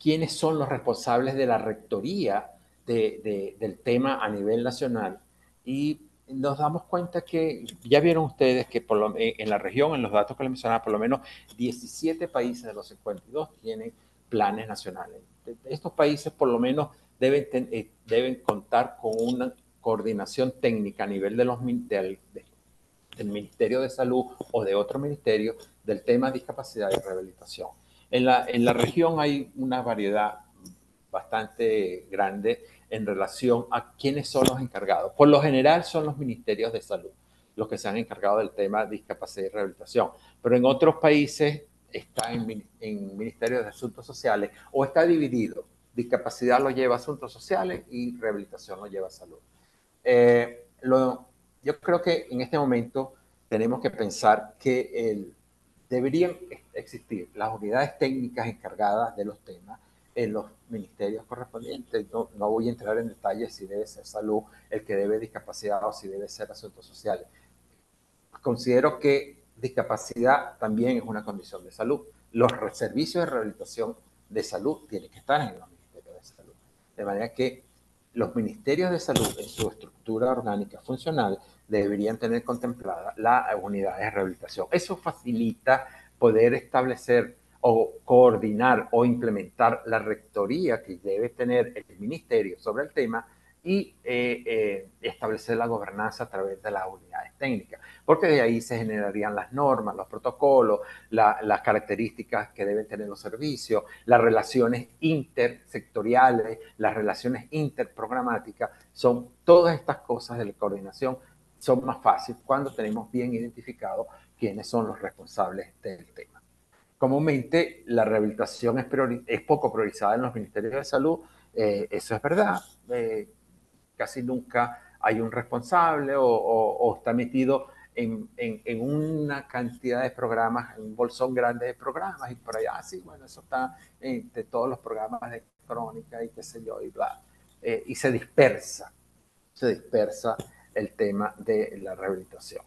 quiénes son los responsables de la rectoría del tema a nivel nacional, y nos damos cuenta que ya vieron ustedes que en la región, en los datos que les mencionaba, por lo menos 17 países de los 52 tienen planes nacionales. Estos países por lo menos deben contar con una coordinación técnica a nivel del Ministerio de Salud o de otro ministerio del tema de discapacidad y rehabilitación. En la región hay una variedad bastante grande en relación a quiénes son los encargados. Por lo general son los ministerios de salud los que se han encargado del tema de discapacidad y rehabilitación, pero en otros países está en ministerios de asuntos sociales o está dividido. Discapacidad lo lleva a asuntos sociales y rehabilitación lo lleva a salud. yo creo que en este momento tenemos que pensar que deberían existir las unidades técnicas encargadas de los temas en los ministerios correspondientes. No voy a entrar en detalles si debe ser salud el que debe discapacidad o si debe ser asuntos sociales. Considero que discapacidad también es una condición de salud. Los servicios de rehabilitación de salud tienen que estar en los ministerios de salud. De manera que los ministerios de salud, en su estructura orgánica funcional, deberían tener contemplada la unidad de rehabilitación. Eso facilita poder establecer o coordinar o implementar la rectoría que debe tener el ministerio sobre el tema y establecer la gobernanza a través de las unidades técnicas, porque de ahí se generarían las normas, los protocolos, las características que deben tener los servicios, las relaciones intersectoriales, las relaciones interprogramáticas, son todas estas cosas de la coordinación, son más fáciles cuando tenemos bien identificado quiénes son los responsables del tema. Comúnmente la rehabilitación es poco priorizada en los ministerios de salud, eso es verdad, casi nunca hay un responsable o está metido en una cantidad de programas, en un bolsón grande de programas, y por allá, sí, bueno, eso está entre todos los programas de crónica y qué sé yo, y bla. Y se dispersa el tema de la rehabilitación.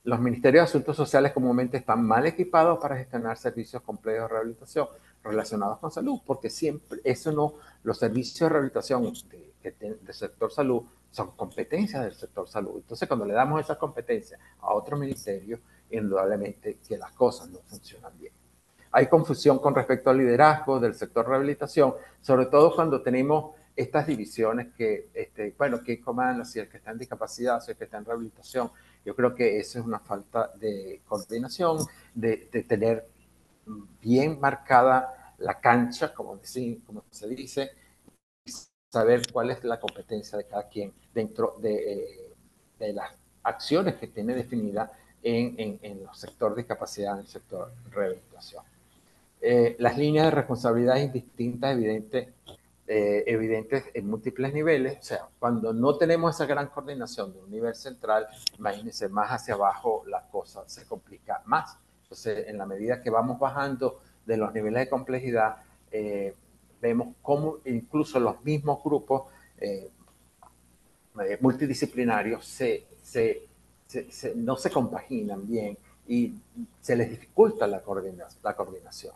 Los ministerios de Asuntos Sociales comúnmente están mal equipados para gestionar servicios complejos de rehabilitación relacionados con salud, porque siempre, eso no, los servicios de rehabilitación del sector salud son competencias del sector salud. Entonces, cuando le damos esa competencia a otro ministerio, indudablemente que las cosas no funcionan bien. Hay confusión con respecto al liderazgo del sector rehabilitación, sobre todo cuando tenemos estas divisiones que, bueno, ¿quién comanda? Si el que está en discapacidad, si el que está en rehabilitación. Yo creo que eso es una falta de coordinación, de tener bien marcada la cancha, como se dice, y saber cuál es la competencia de cada quien dentro de las acciones que tiene definida en el sector discapacidad, en el sector rehabilitación. Las líneas de responsabilidad indistintas, evidentes en múltiples niveles. O sea, cuando no tenemos esa gran coordinación de un nivel central, imagínense, más hacia abajo la cosa se complica más. Entonces, en la medida que vamos bajando de los niveles de complejidad, vemos cómo incluso los mismos grupos multidisciplinarios no se compaginan bien y se les dificulta la coordinación.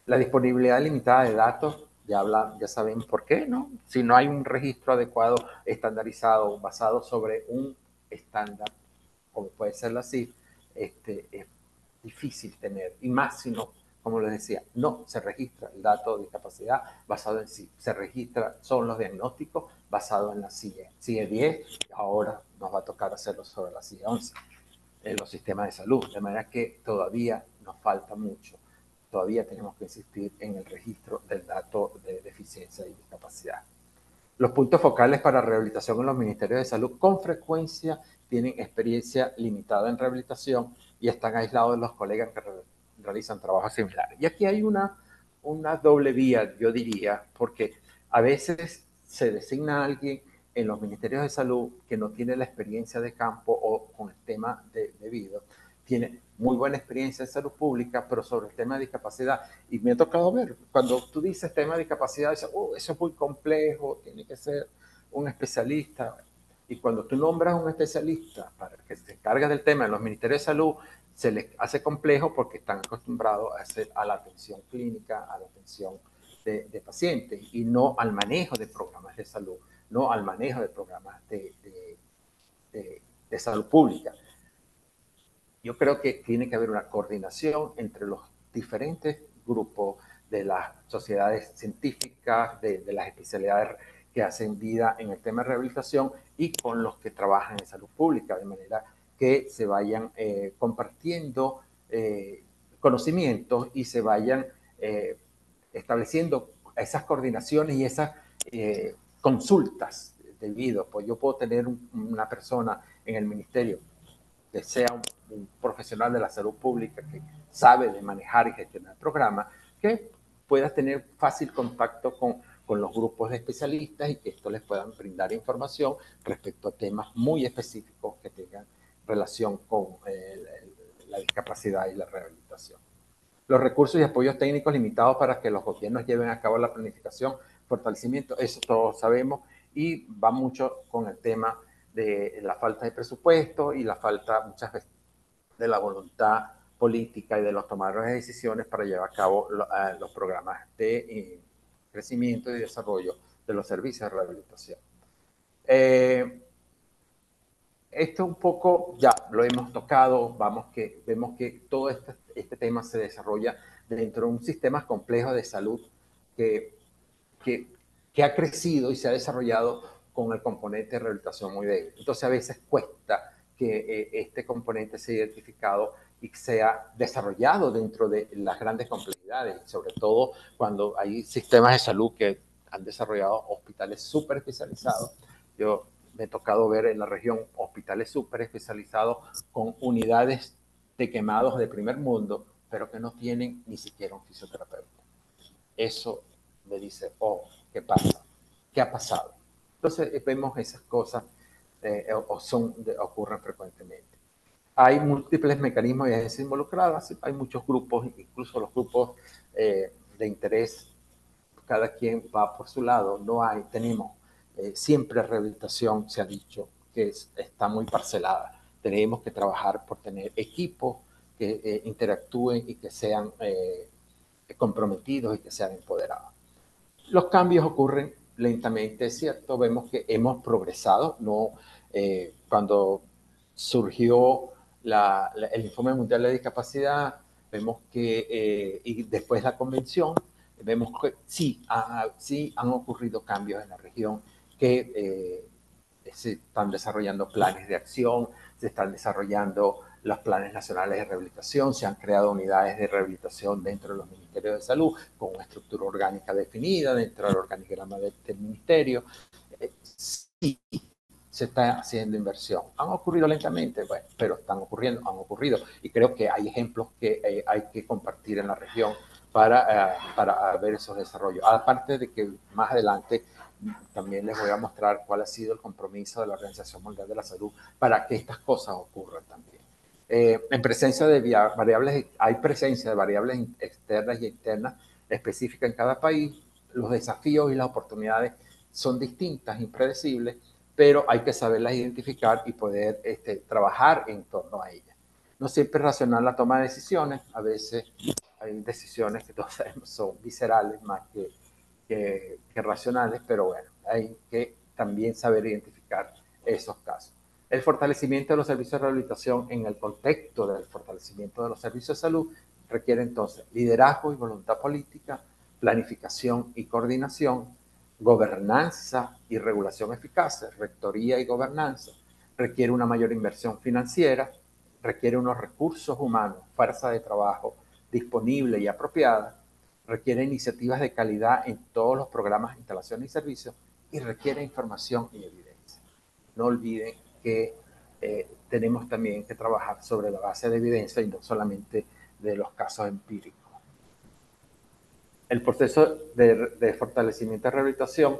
La disponibilidad limitada de datos, ya saben por qué, ¿no? Si no hay un registro adecuado, estandarizado, basado sobre un estándar, como puede ser la CIF, es difícil tener, y más si no, como les decía, no se registra el dato de discapacidad basado en CIF, se registra, son los diagnósticos basados en la CIE 10, ahora nos va a tocar hacerlo sobre la CIE 11, en los sistemas de salud, de manera que todavía nos falta mucho. Todavía tenemos que insistir en el registro del dato de deficiencia y discapacidad. Los puntos focales para rehabilitación en los ministerios de salud con frecuencia tienen experiencia limitada en rehabilitación y están aislados de los colegas que realizan trabajos similares. Y aquí hay una doble vía, yo diría, porque a veces se designa a alguien en los ministerios de salud que no tiene la experiencia de campo o con el tema debido, tiene muy buena experiencia en salud pública, pero sobre el tema de discapacidad. Y me ha tocado ver, cuando tú dices tema de discapacidad, dices, eso es muy complejo, tiene que ser un especialista. Y cuando tú nombras a un especialista para que se encargue del tema en los ministerios de salud, se les hace complejo porque están acostumbrados a la atención clínica, a la atención de pacientes y no al manejo de programas de salud, no al manejo de programas de salud pública. Yo creo que tiene que haber una coordinación entre los diferentes grupos de las sociedades científicas, de las especialidades que hacen vida en el tema de rehabilitación y con los que trabajan en salud pública, de manera que se vayan compartiendo conocimientos y se vayan estableciendo esas coordinaciones y esas consultas debido. Pues yo puedo tener una persona en el ministerio que sea un profesional de la salud pública que sabe de manejar y gestionar programas, que pueda tener fácil contacto con con los grupos de especialistas y que estos les puedan brindar información respecto a temas muy específicos que tengan relación con la discapacidad y la rehabilitación. Los recursos y apoyos técnicos limitados para que los gobiernos lleven a cabo la planificación, fortalecimiento, eso todos sabemos, y va mucho con el tema de la falta de presupuesto y la falta muchas veces de la voluntad política y de los tomadores de decisiones para llevar a cabo los programas de crecimiento y desarrollo de los servicios de rehabilitación. Esto un poco ya lo hemos tocado, vemos que todo este tema se desarrolla dentro de un sistema complejo de salud que, que ha crecido y se ha desarrollado con el componente de rehabilitación muy débil. Entonces a veces cuesta que este componente sea identificado y sea desarrollado dentro de las grandes complejidades, sobre todo cuando hay sistemas de salud que han desarrollado hospitales súper especializados. Yo me he tocado ver en la región hospitales súper especializados con unidades de quemados de primer mundo, pero que no tienen ni siquiera un fisioterapeuta. Eso me dice, oh, ¿qué pasa? ¿Qué ha pasado? Entonces vemos esas cosas ocurren frecuentemente. Hay múltiples mecanismos de agencia involucradas, hay muchos grupos, incluso los grupos de interés, cada quien va por su lado, tenemos siempre rehabilitación, se ha dicho, que está muy parcelada. Tenemos que trabajar por tener equipos que interactúen y que sean comprometidos y que sean empoderados. Los cambios ocurren lentamente, es cierto, vemos que hemos progresado, no cuando surgió el Informe Mundial de Discapacidad, vemos que, y después la convención, vemos que sí han ocurrido cambios en la región, que se están desarrollando planes de acción, se están desarrollando los planes nacionales de rehabilitación, se han creado unidades de rehabilitación dentro de los ministerios de salud con una estructura orgánica definida dentro del organigrama del ministerio. Sí, se está haciendo inversión. ¿Han ocurrido lentamente? Bueno, pero han ocurrido. Y creo que hay ejemplos que hay que compartir en la región para ver esos desarrollos. Aparte de que más adelante también les voy a mostrar cuál ha sido el compromiso de la Organización Mundial de la Salud para que estas cosas ocurran también. En presencia de variables, hay presencia de variables externas y internas específicas en cada país. Los desafíos y las oportunidades son distintas, impredecibles, pero hay que saberlas identificar y poder trabajar en torno a ellas. No siempre es racional la toma de decisiones, a veces hay decisiones que todos sabemos son viscerales más que racionales, pero bueno, hay que también saber identificar esos casos. El fortalecimiento de los servicios de rehabilitación en el contexto del fortalecimiento de los servicios de salud requiere entonces liderazgo y voluntad política, planificación y coordinación, gobernanza y regulación eficaz, rectoría y gobernanza, requiere una mayor inversión financiera, requiere unos recursos humanos, fuerza de trabajo disponible y apropiada, requiere iniciativas de calidad en todos los programas, instalaciones y servicios y requiere información y evidencia. No olviden que tenemos también que trabajar sobre la base de evidencia y no solamente de los casos empíricos. El proceso de fortalecimiento y rehabilitación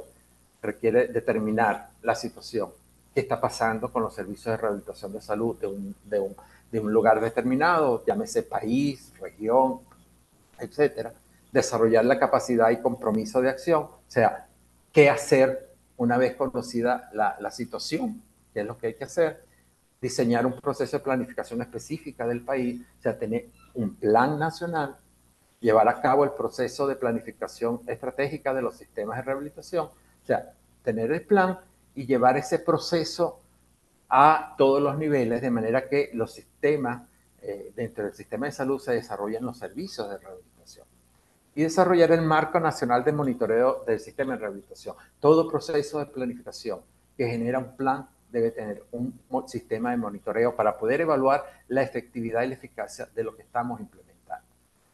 requiere determinar la situación que está pasando con los servicios de rehabilitación de salud de un lugar determinado, llámese país, región, etcétera. Desarrollar la capacidad y compromiso de acción, o sea, qué hacer una vez conocida la situación, qué es lo que hay que hacer. Diseñar un proceso de planificación específica del país, o sea, tener un plan nacional, llevar a cabo el proceso de planificación estratégica de los sistemas de rehabilitación, o sea, tener el plan y llevar ese proceso a todos los niveles, de manera que los sistemas, dentro del sistema de salud se desarrollen los servicios de rehabilitación. Y desarrollar el marco nacional de monitoreo del sistema de rehabilitación. Todo proceso de planificación que genera un plan debe tener un sistema de monitoreo para poder evaluar la efectividad y la eficacia de lo que estamos implementando.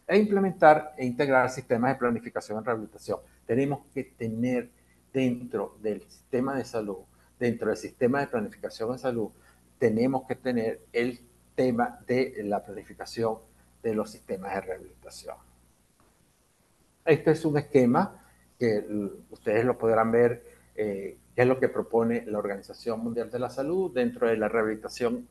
E implementar e integrar sistemas de planificación en rehabilitación. Tenemos que tener dentro del sistema de salud, dentro del sistema de planificación en salud, tenemos que tener el tema de la planificación de los sistemas de rehabilitación. Este es un esquema que ustedes lo podrán ver, qué es lo que propone la Organización Mundial de la Salud dentro de la rehabilitación,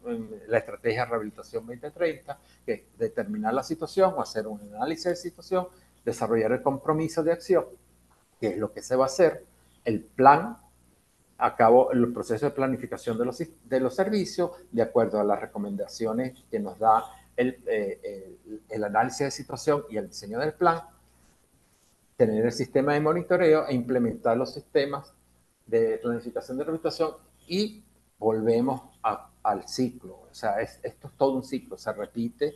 la estrategia de rehabilitación 2030, que es determinar la situación o hacer un análisis de situación, desarrollar el compromiso de acción, que es lo que se va a hacer, el plan, a cabo el proceso de planificación de los servicios, de acuerdo a las recomendaciones que nos da el análisis de situación y el diseño del plan, tener el sistema de monitoreo e implementar los sistemas de planificación de rehabilitación y volvemos al ciclo. O sea, esto es todo un ciclo, se repite,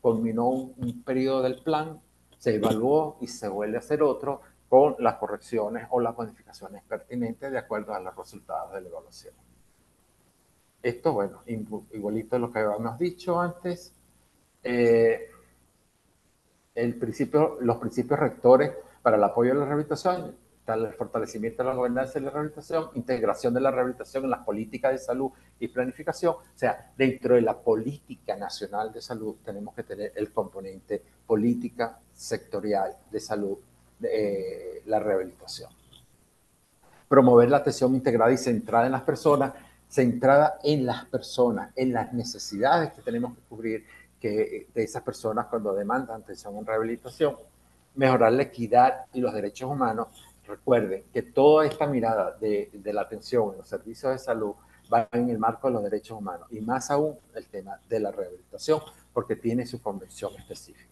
culminó un periodo del plan, se evaluó y se vuelve a hacer otro con las correcciones o las modificaciones pertinentes de acuerdo a los resultados de la evaluación. Esto, bueno, igualito a lo que habíamos dicho antes. Los principios rectores para el apoyo a la rehabilitación, el fortalecimiento de la gobernanza de la rehabilitación, integración de la rehabilitación en las políticas de salud y planificación. O sea, dentro de la política nacional de salud tenemos que tener el componente política sectorial de salud, la rehabilitación. Promover la atención integrada y centrada en las personas, en las necesidades que tenemos que cubrir de esas personas cuando demandan atención en rehabilitación. Mejorar la equidad y los derechos humanos. Recuerden que toda esta mirada de la atención en los servicios de salud va en el marco de los derechos humanos y más aún el tema de la rehabilitación porque tiene su convención específica.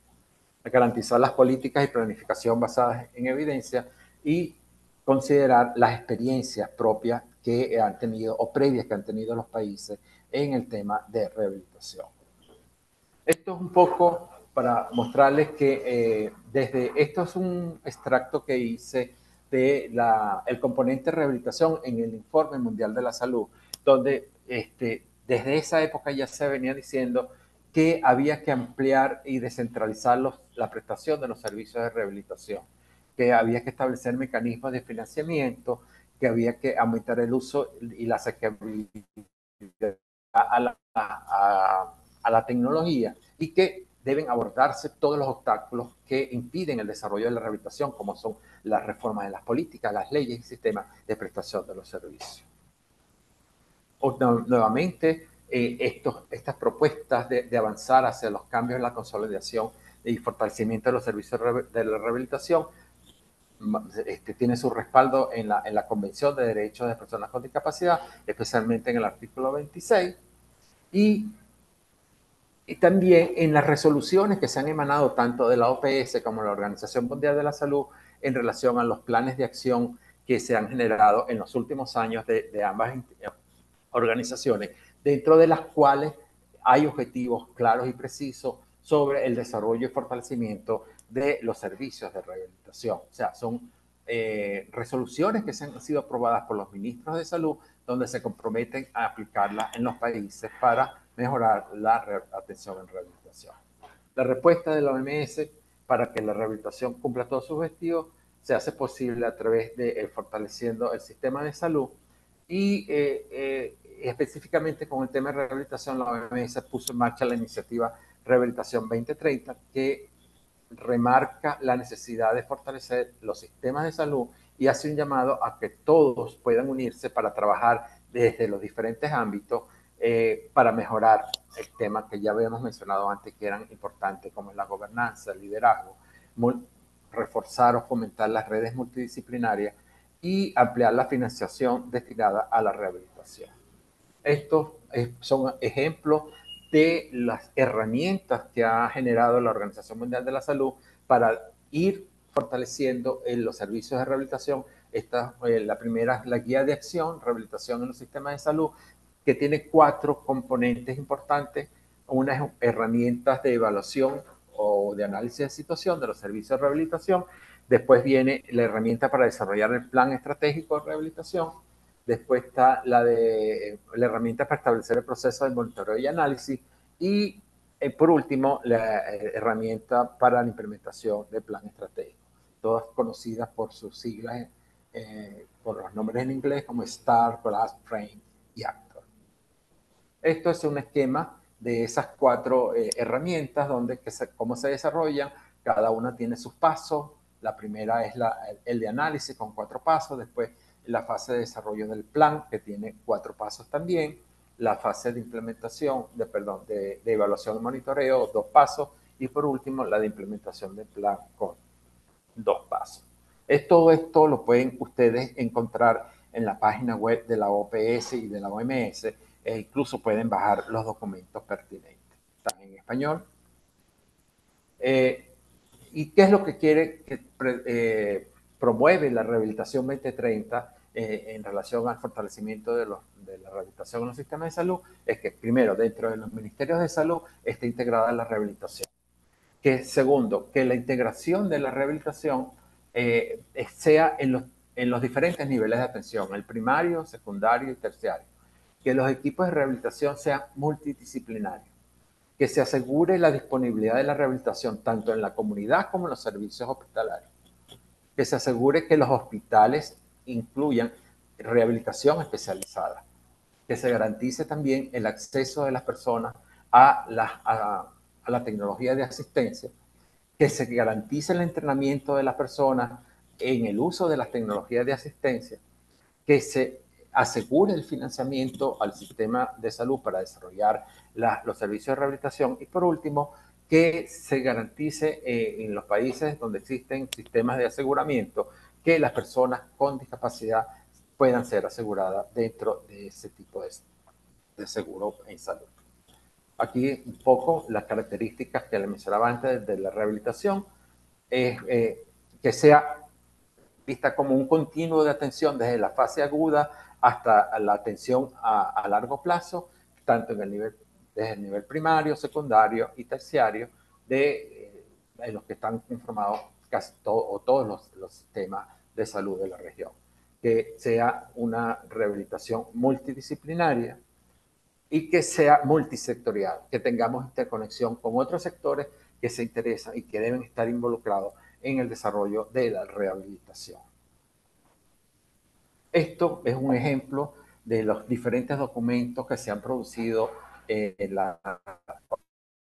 Garantizar las políticas y planificación basadas en evidencia y considerar las experiencias propias que han tenido o previas que han tenido los países en el tema de rehabilitación. Esto es un poco para mostrarles que esto es un extracto que hice de el componente rehabilitación en el Informe Mundial de la Salud, donde desde esa época ya se venía diciendo que había que ampliar y descentralizar la prestación de los servicios de rehabilitación, que había que establecer mecanismos de financiamiento, que había que aumentar el uso y la asequibilidad a la tecnología y que deben abordarse todos los obstáculos que impiden el desarrollo de la rehabilitación, como son las reformas de las políticas, las leyes y sistemas de prestación de los servicios. Nuevamente, estas propuestas de avanzar hacia los cambios en la consolidación y fortalecimiento de los servicios de la rehabilitación tiene su respaldo en la Convención de Derechos de Personas con Discapacidad, especialmente en el artículo 26, y también en las resoluciones que se han emanado tanto de la OPS como de la Organización Mundial de la Salud en relación a los planes de acción que se han generado en los últimos años de ambas organizaciones, dentro de las cuales hay objetivos claros y precisos sobre el desarrollo y fortalecimiento de los servicios de rehabilitación. O sea, son resoluciones que han sido aprobadas por los ministros de salud donde se comprometen a aplicarlas en los países para mejorar la atención en rehabilitación. La respuesta de la OMS para que la rehabilitación cumpla todos sus objetivos se hace posible a través de fortaleciendo el sistema de salud y específicamente con el tema de rehabilitación, la OMS puso en marcha la iniciativa Rehabilitación 2030 que remarca la necesidad de fortalecer los sistemas de salud y hace un llamado a que todos puedan unirse para trabajar desde los diferentes ámbitos para mejorar el tema que ya habíamos mencionado antes que eran importantes como la gobernanza, el liderazgo, reforzar o fomentar las redes multidisciplinarias y ampliar la financiación destinada a la rehabilitación. Estos son ejemplos de las herramientas que ha generado la Organización Mundial de la Salud para ir fortaleciendo los servicios de rehabilitación. La primera es la guía de acción, rehabilitación en los sistemas de salud, que tiene 4 componentes importantes. Una es herramientas de evaluación o de análisis de situación de los servicios de rehabilitación. Después viene la herramienta para desarrollar el plan estratégico de rehabilitación. Después está la herramienta para establecer el proceso de monitoreo y análisis. Y por último, la herramienta para la implementación del plan estratégico. Todas conocidas por sus siglas, por los nombres en inglés como STAR, GLASS, FRAME y ACTOR. Esto es un esquema de esas 4 herramientas donde cómo se desarrollan. Cada una tiene sus pasos, La primera es el de análisis con 4 pasos, después la fase de desarrollo del plan, que tiene 4 pasos también, la fase de implementación, de evaluación y monitoreo, 2 pasos, y por último la de implementación del plan con 2 pasos. Todo esto lo pueden ustedes encontrar en la página web de la OPS y de la OMS, e incluso pueden bajar los documentos pertinentes. Están en español. ¿Y qué es lo que quiere que promueve la rehabilitación 2030 en relación al fortalecimiento de la rehabilitación en los sistemas de salud? Es que, primero, dentro de los ministerios de salud esté integrada la rehabilitación. Que, segundo, que la integración de la rehabilitación sea en los diferentes niveles de atención, el primario, secundario y terciario. Que los equipos de rehabilitación sean multidisciplinarios, que se asegure la disponibilidad de la rehabilitación tanto en la comunidad como en los servicios hospitalarios, que se asegure que los hospitales incluyan rehabilitación especializada, que se garantice también el acceso de las personas a la tecnología de asistencia, que se garantice el entrenamiento de las personas en el uso de las tecnologías de asistencia, que se asegure el financiamiento al sistema de salud para desarrollar los servicios de rehabilitación y, por último, que se garantice en los países donde existen sistemas de aseguramiento que las personas con discapacidad puedan ser aseguradas dentro de ese tipo de seguro en salud. Aquí un poco las características que le mencionaba antes de la rehabilitación es que sea vista como un continuo de atención desde la fase aguda hasta la atención a largo plazo, tanto desde el nivel primario, secundario y terciario, en los que están conformados casi todos los sistemas de salud de la región. Que sea una rehabilitación multidisciplinaria y que sea multisectorial, que tengamos interconexión con otros sectores que se interesan y que deben estar involucrados en el desarrollo de la rehabilitación. Esto es un ejemplo de los diferentes documentos que se han producido en la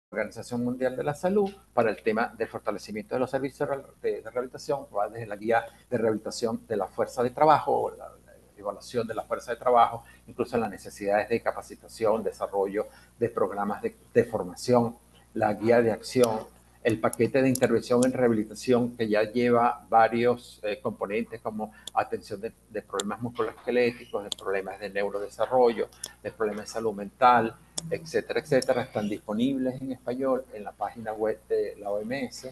Organización Mundial de la Salud para el tema del fortalecimiento de los servicios de rehabilitación, va desde la guía de rehabilitación de la fuerza de trabajo, la evaluación de la fuerza de trabajo, incluso las necesidades de capacitación, desarrollo de programas de formación, la guía de acción, el paquete de intervención en rehabilitación que ya lleva varios componentes como atención de problemas musculoesqueléticos, de problemas de neurodesarrollo, de problemas de salud mental, etcétera, etcétera. Están disponibles en español en la página web de la OMS.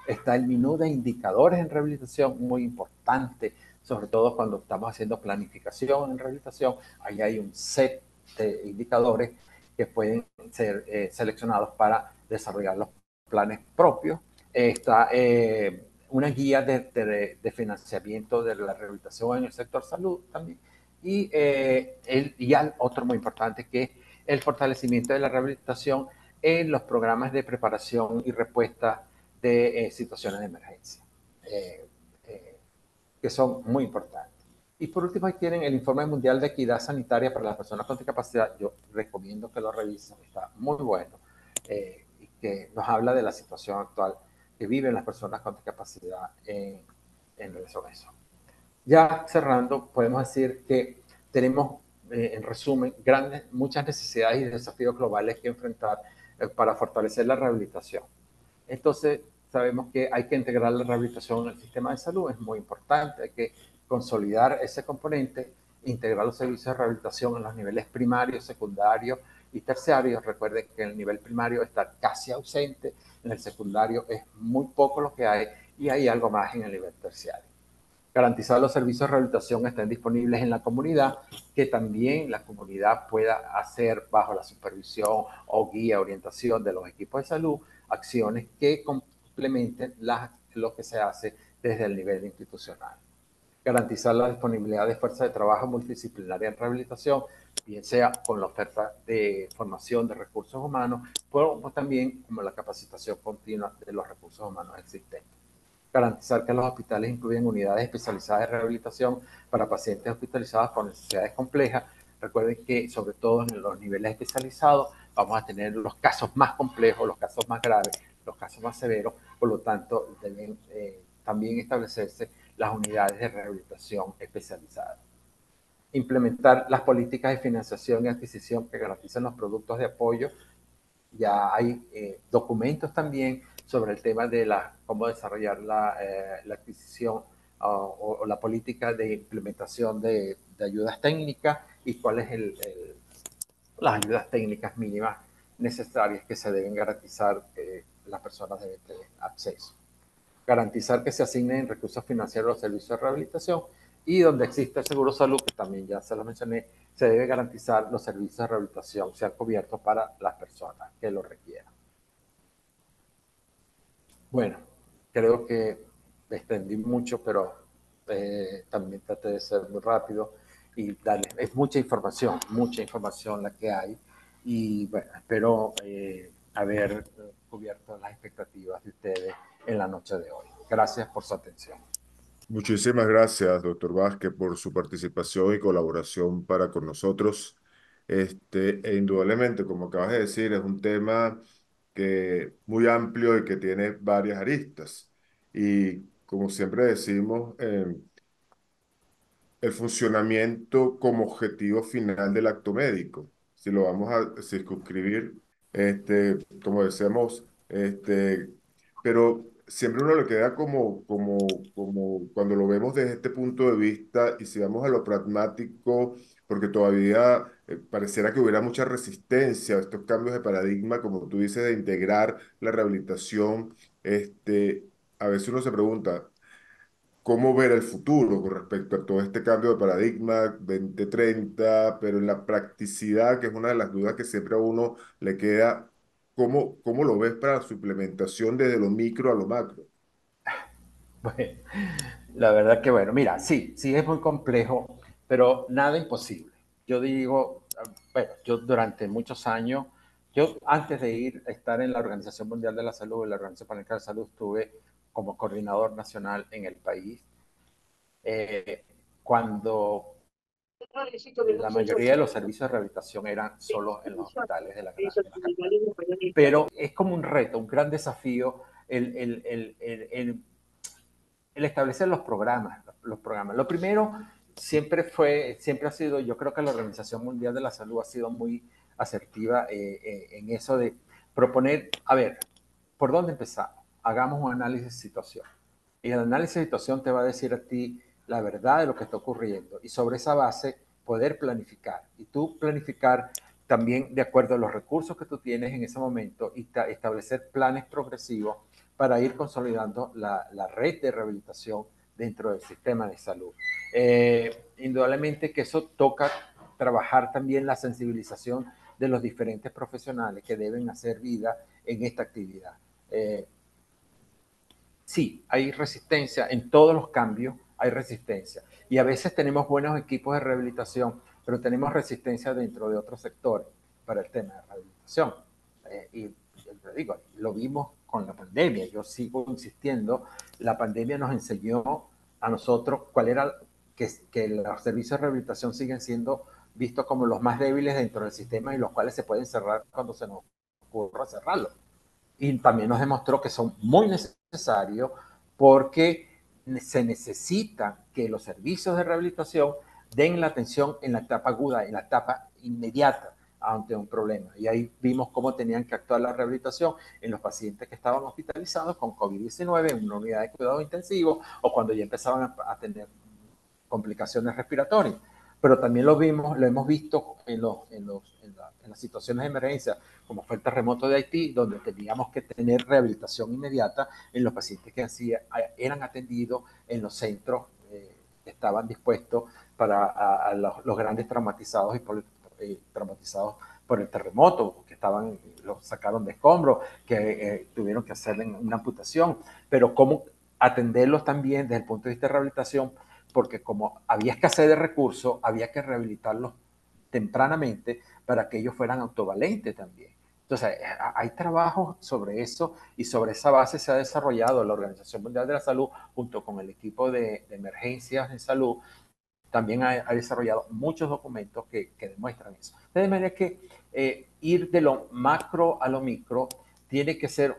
Está el menú de indicadores en rehabilitación, muy importante, sobre todo cuando estamos haciendo planificación en rehabilitación. Ahí hay un set de indicadores que pueden ser seleccionados para desarrollar los planes propios. Está una guía de financiamiento de la rehabilitación en el sector salud también. Y otro muy importante, que es el fortalecimiento de la rehabilitación en los programas de preparación y respuesta de situaciones de emergencia, que son muy importantes. Y por último, ahí tienen el Informe Mundial de Equidad Sanitaria para las Personas con Discapacidad. Yo recomiendo que lo revisen, está muy bueno, y que nos habla de la situación actual que viven las personas con discapacidad en relación a eso. Ya cerrando, podemos decir que tenemos, en resumen, muchas necesidades y desafíos globales que enfrentar para fortalecer la rehabilitación. Entonces, sabemos que hay que integrar la rehabilitación en el sistema de salud, es muy importante, hay que consolidar ese componente, integrar los servicios de rehabilitación en los niveles primarios, secundarios y terciarios. Recuerden que en el nivel primario está casi ausente, en el secundario es muy poco lo que hay y hay algo más en el nivel terciario. Garantizar los servicios de rehabilitación estén disponibles en la comunidad, que también la comunidad pueda hacer bajo la supervisión o guía, orientación de los equipos de salud, acciones que complementen lo que se hace desde el nivel institucional. Garantizar la disponibilidad de fuerza de trabajo multidisciplinaria en rehabilitación, bien sea con la oferta de formación de recursos humanos, pero también como la capacitación continua de los recursos humanos existentes. Garantizar que los hospitales incluyen unidades especializadas de rehabilitación para pacientes hospitalizados con necesidades complejas. Recuerden que, sobre todo en los niveles especializados, vamos a tener los casos más complejos, los casos más graves, los casos más severos, por lo tanto, deben también establecerse las unidades de rehabilitación especializadas. Implementar las políticas de financiación y adquisición que garanticen los productos de apoyo. Ya hay documentos también sobre el tema de cómo desarrollar la adquisición o la política de implementación de ayudas técnicas y cuáles las ayudas técnicas mínimas necesarias que se deben garantizar las personas deben tener acceso. Garantizar que se asignen recursos financieros a los servicios de rehabilitación y donde existe el seguro salud, que también ya se lo mencioné, se debe garantizar los servicios de rehabilitación sean cubiertos para las personas que lo requieran. Bueno, creo que me extendí mucho, pero también traté de ser muy rápido y darle, es mucha información la que hay y bueno, espero haber cubierto las expectativas de ustedes en la noche de hoy. Gracias por su atención. Muchísimas gracias, doctor Vázquez, por su participación y colaboración para con nosotros. E indudablemente, como acabas de decir, es un tema muy amplio y que tiene varias aristas. Y como siempre decimos, el funcionamiento como objetivo final del acto médico. Si lo vamos a circunscribir, como decíamos, pero siempre uno le queda como cuando lo vemos desde este punto de vista y si vamos a lo pragmático, porque todavía pareciera que hubiera mucha resistencia a estos cambios de paradigma, como tú dices, de integrar la rehabilitación, a veces uno se pregunta, cómo ver el futuro con respecto a todo este cambio de paradigma 2030, pero en la practicidad, que es una de las dudas que siempre a uno le queda, ¿cómo lo ves para su implementación desde lo micro a lo macro? Bueno, la verdad que bueno, mira, sí es muy complejo, pero nada imposible. Yo digo, bueno, yo durante muchos años, yo antes de ir a estar en la Organización Mundial de la Salud, en la Organización Panamericana de la Salud, estuve como coordinador nacional en el país. Cuando la mayoría de los servicios de rehabilitación eran solo en los hospitales de la capital. Pero es como un reto, un gran desafío el establecer los programas. Lo primero siempre ha sido, yo creo que la Organización Mundial de la Salud ha sido muy asertiva en eso de proponer, a ver, ¿por dónde empezamos? Hagamos un análisis de situación. Y el análisis de situación te va a decir a ti la verdad de lo que está ocurriendo y sobre esa base poder planificar. Y tú planificar también de acuerdo a los recursos que tú tienes en ese momento y establecer planes progresivos para ir consolidando la red de rehabilitación dentro del sistema de salud. Indudablemente que eso toca trabajar también la sensibilización de los diferentes profesionales que deben hacer vida en esta actividad. Sí, hay resistencia en todos los cambios, hay resistencia. Y a veces tenemos buenos equipos de rehabilitación, pero tenemos resistencia dentro de otros sectores para el tema de rehabilitación. Y te digo, lo vimos con la pandemia. Yo sigo insistiendo, la pandemia nos enseñó a nosotros cuál era que los servicios de rehabilitación siguen siendo vistos como los más débiles dentro del sistema y los cuales se pueden cerrar cuando se nos ocurra cerrarlos. Y también nos demostró que son muy necesarios porque se necesita que los servicios de rehabilitación den la atención en la etapa aguda, en la etapa inmediata ante un problema. Y ahí vimos cómo tenían que actuar la rehabilitación en los pacientes que estaban hospitalizados con COVID-19 en una unidad de cuidado intensivo o cuando ya empezaban a tener complicaciones respiratorias. Pero también lo hemos visto en las situaciones de emergencia, como fue el terremoto de Haití, donde teníamos que tener rehabilitación inmediata en los pacientes que eran atendidos en los centros que estaban dispuestos para los grandes traumatizados traumatizados por el terremoto, que los sacaron de escombros, que tuvieron que hacerle una amputación, pero cómo atenderlos también desde el punto de vista de rehabilitación, porque como había escasez de recursos, había que rehabilitarlos tempranamente para que ellos fueran autovalentes también. Entonces, hay trabajos sobre eso y sobre esa base se ha desarrollado la Organización Mundial de la Salud junto con el equipo de emergencias en salud. También ha desarrollado muchos documentos que demuestran eso. De manera que ir de lo macro a lo micro tiene que ser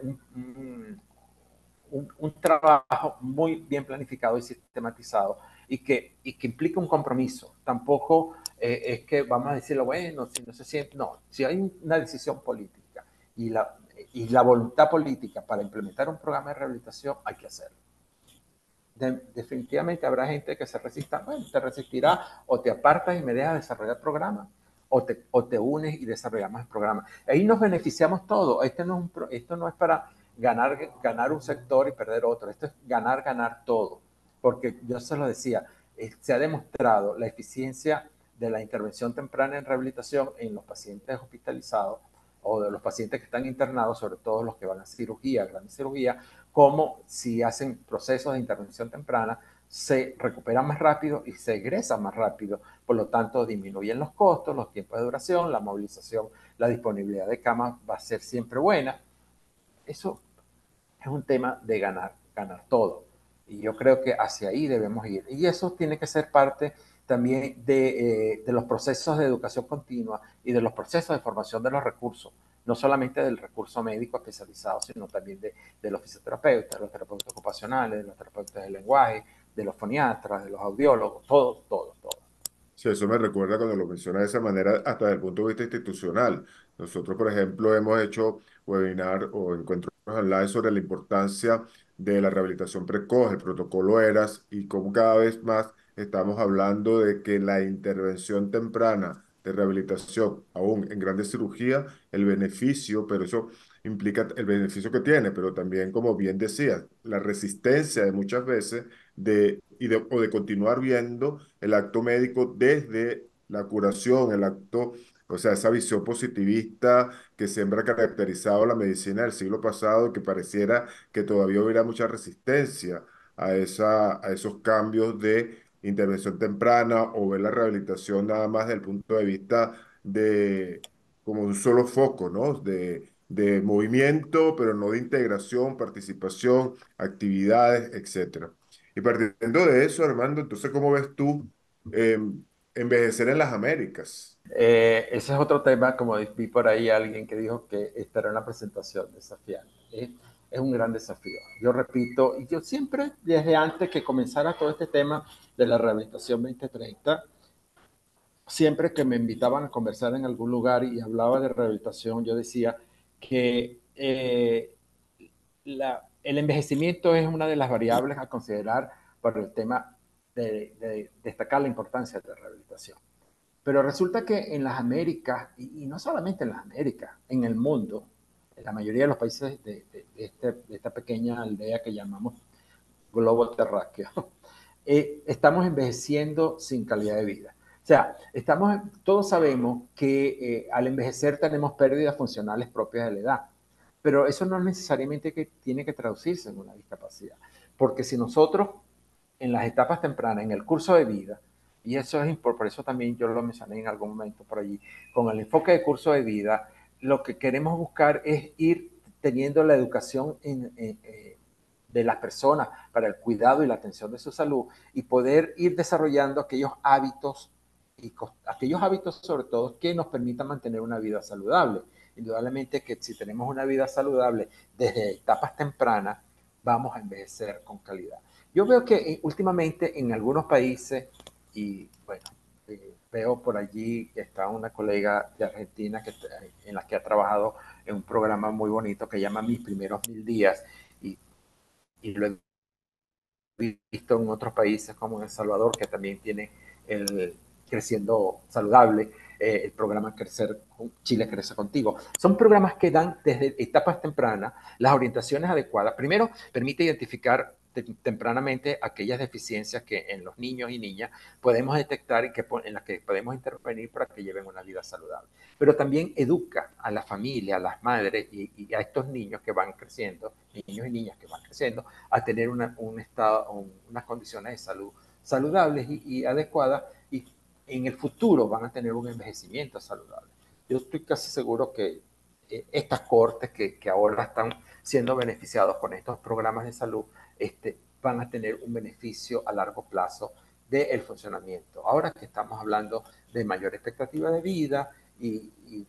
un trabajo muy bien planificado y sistematizado y que implica un compromiso. Tampoco es que vamos a decirlo, bueno, si no se siente, no, si hay una decisión política y la voluntad política para implementar un programa de rehabilitación, hay que hacerlo. Definitivamente habrá gente que se resista, bueno, te resistirá o te apartas y me dejas desarrollar el programa o te unes y desarrollamos el programa. Ahí nos beneficiamos todos. Esto no es para ganar un sector y perder otro. Esto es ganar todo. Porque yo se lo decía, se ha demostrado la eficiencia de la intervención temprana en rehabilitación en los pacientes hospitalizados o de los pacientes que están internados, sobre todo los que van a cirugía, gran cirugía, como si hacen procesos de intervención temprana, se recuperan más rápido y se egresan más rápido. Por lo tanto, disminuyen los costos, los tiempos de duración, la movilización, la disponibilidad de camas va a ser siempre buena. Eso es un tema de ganar todo. Y yo creo que hacia ahí debemos ir. Y eso tiene que ser parte también de los procesos de educación continua y de los procesos de formación de los recursos, no solamente del recurso médico especializado, sino también de los fisioterapeutas, de los terapeutas ocupacionales, de los terapeutas del lenguaje, de los foniatras, de los audiólogos, todo. Sí, eso me recuerda cuando lo menciona de esa manera, hasta desde el punto de vista institucional. Nosotros, por ejemplo, hemos hecho webinar o encuentros online sobre la importancia de la rehabilitación precoz, el protocolo ERAS, y cómo cada vez más estamos hablando de que la intervención temprana de rehabilitación, aún en grandes cirugías, el beneficio, pero eso implica el beneficio que tiene, pero también, como bien decías, la resistencia de muchas veces o de continuar viendo el acto médico desde la curación, el acto, o sea, esa visión positivista que siempre ha caracterizado la medicina del siglo pasado, que pareciera que todavía hubiera mucha resistencia a esos cambios de intervención temprana o ver la rehabilitación nada más desde el punto de vista de como un solo foco, ¿no? De movimiento, pero no de integración, participación, actividades, etcétera. Y partiendo de eso, Armando, entonces, ¿cómo ves tú eh, envejecer en las Américas? Ese es otro tema, como vi por ahí alguien que dijo que esta era una presentación desafiante. Es un gran desafío. Yo repito, yo siempre, desde antes que comenzara todo este tema de la rehabilitación 2030, siempre que me invitaban a conversar en algún lugar y hablaba de rehabilitación, yo decía que el envejecimiento es una de las variables a considerar para el tema de destacar la importancia de la rehabilitación. Pero resulta que en las Américas, y no solamente en las Américas, en el mundo, en la mayoría de los países de esta pequeña aldea que llamamos globo terráqueo, estamos envejeciendo sin calidad de vida. O sea, todos sabemos que al envejecer tenemos pérdidas funcionales propias de la edad, pero eso no necesariamente tiene que traducirse en una discapacidad, porque si nosotros en las etapas tempranas, en el curso de vida, y eso es por eso también yo lo mencioné en algún momento por allí, con el enfoque de curso de vida, lo que queremos buscar es ir teniendo la educación de las personas para el cuidado y la atención de su salud y poder ir desarrollando aquellos hábitos sobre todo que nos permitan mantener una vida saludable. Indudablemente que si tenemos una vida saludable desde etapas tempranas, vamos a envejecer con calidad. Yo veo que últimamente en algunos países, y bueno, veo por allí que está una colega de Argentina en la que ha trabajado en un programa muy bonito que llama Mis Primeros 1000 Días, y, y lo he visto en otros países como en El Salvador, que también tiene el Creciendo Saludable, el programa Chile Crece Contigo. Son programas que dan desde etapas tempranas las orientaciones adecuadas. Primero, permite identificar tempranamente aquellas deficiencias que en los niños y niñas podemos detectar y en las que podemos intervenir para que lleven una vida saludable. Pero también educa a la familia, a las madres y a estos niños que van creciendo, niños y niñas que van creciendo, a tener unas condiciones de salud saludables y adecuadas, y en el futuro van a tener un envejecimiento saludable. Yo estoy casi seguro que estas cortes que ahora están siendo beneficiados con estos programas de salud van a tener un beneficio a largo plazo del funcionamiento. Ahora que estamos hablando de mayor expectativa de vida y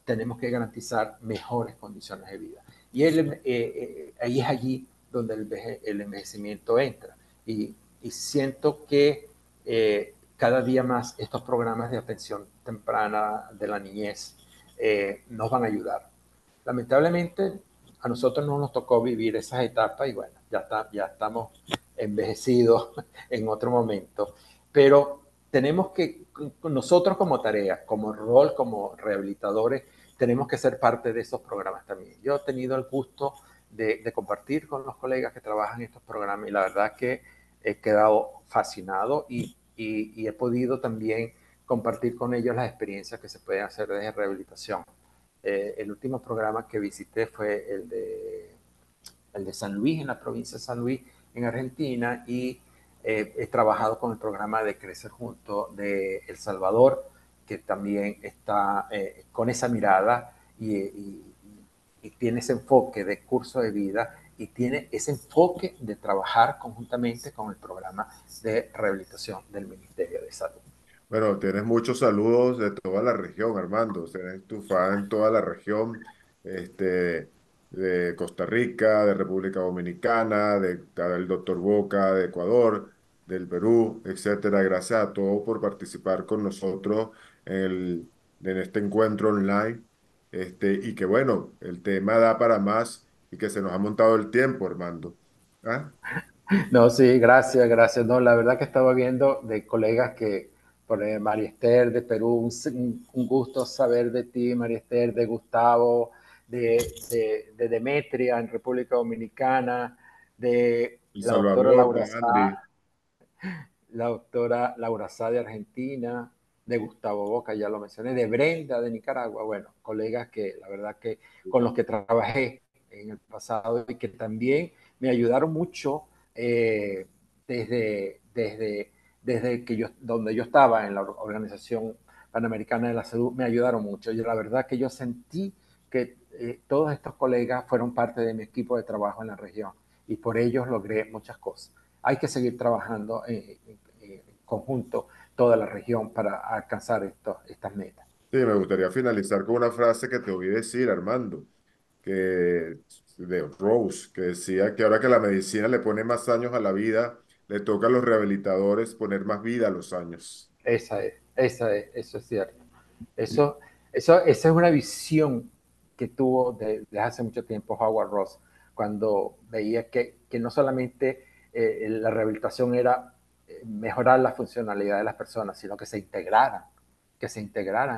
tenemos que garantizar mejores condiciones de vida. Y ahí es allí donde el envejecimiento entra. Y siento que cada día más estos programas de atención temprana de la niñez nos van a ayudar. Lamentablemente, a nosotros no nos tocó vivir esas etapas y bueno, ya estamos envejecidos en otro momento, pero tenemos que, nosotros como tarea, como rol, como rehabilitadores, tenemos que ser parte de esos programas también. Yo he tenido el gusto de compartir con los colegas que trabajan en estos programas y la verdad que he quedado fascinado y he podido también compartir con ellos las experiencias que se pueden hacer desde rehabilitación. El último programa que visité fue el de San Luis, en la provincia de San Luis, en Argentina, y he trabajado con el programa de Crecer Juntos de El Salvador, que también está con esa mirada y tiene ese enfoque de curso de vida y tiene ese enfoque de trabajar conjuntamente con el programa de rehabilitación del Ministerio de Salud. Bueno, tienes muchos saludos de toda la región, Armando. Tienes tu fan en toda la región, de Costa Rica, de República Dominicana, del doctor Boca, de Ecuador, del Perú, etcétera. Gracias a todos por participar con nosotros en este encuentro online. Y que bueno, el tema da para más y que se nos ha montado el tiempo, Armando. ¿Ah? No, sí, gracias, gracias. No, la verdad que estaba viendo de colegas que, por María Esther de Perú, un gusto saber de ti, María Esther, de Gustavo, de Demetria en República Dominicana, de El la doctora Salvador, Laura de Andy. Sá, la doctora Laura Sá de Argentina, de Gustavo Boca, ya lo mencioné, de Brenda de Nicaragua, bueno, colegas que la verdad que con los que trabajé en el pasado y que también me ayudaron mucho eh, desde, desde, desde que donde yo estaba en la Organización Panamericana de la Salud, me ayudaron mucho. Y la verdad que yo sentí que todos estos colegas fueron parte de mi equipo de trabajo en la región y por ellos logré muchas cosas. Hay que seguir trabajando en conjunto toda la región para alcanzar estas metas. Sí, me gustaría finalizar con una frase que te oí decir, Armando, que de Rose, que decía que ahora que la medicina le pone más años a la vida, le toca a los rehabilitadores poner más vida a los años. Eso es cierto. Esa es una visión que tuvo desde hace mucho tiempo Howard Ross, cuando veía que no solamente la rehabilitación era mejorar la funcionalidad de las personas, sino que se integraran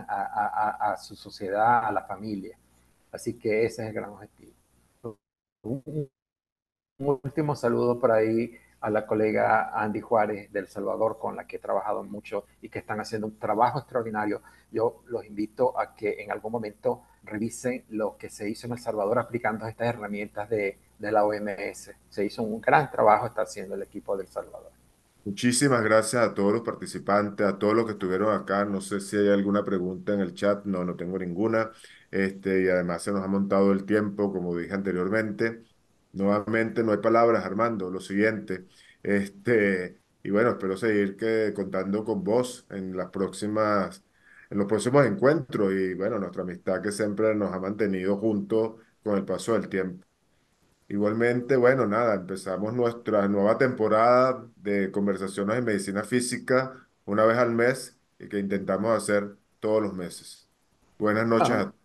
a su sociedad, a la familia. Así que ese es el gran objetivo. Un, un último saludo por ahí a la colega Andy Juárez del Salvador, con la que he trabajado mucho y que están haciendo un trabajo extraordinario. Yo los invito a que en algún momento revisen lo que se hizo en El Salvador aplicando estas herramientas de la OMS. Se hizo un gran trabajo, está haciendo el equipo del Salvador. Muchísimas gracias a todos los participantes, a todos los que estuvieron acá. No sé si hay alguna pregunta en el chat. No, no tengo ninguna. Y además se nos ha montado el tiempo, como dije anteriormente. Nuevamente, no hay palabras, Armando. Lo siguiente. Y bueno, espero seguir contando con vos en los próximos encuentros. Y bueno, nuestra amistad que siempre nos ha mantenido juntos con el paso del tiempo. Igualmente, bueno, nada, empezamos nuestra nueva temporada de conversaciones en medicina física una vez al mes y que intentamos hacer todos los meses. Buenas noches a Ah, todos.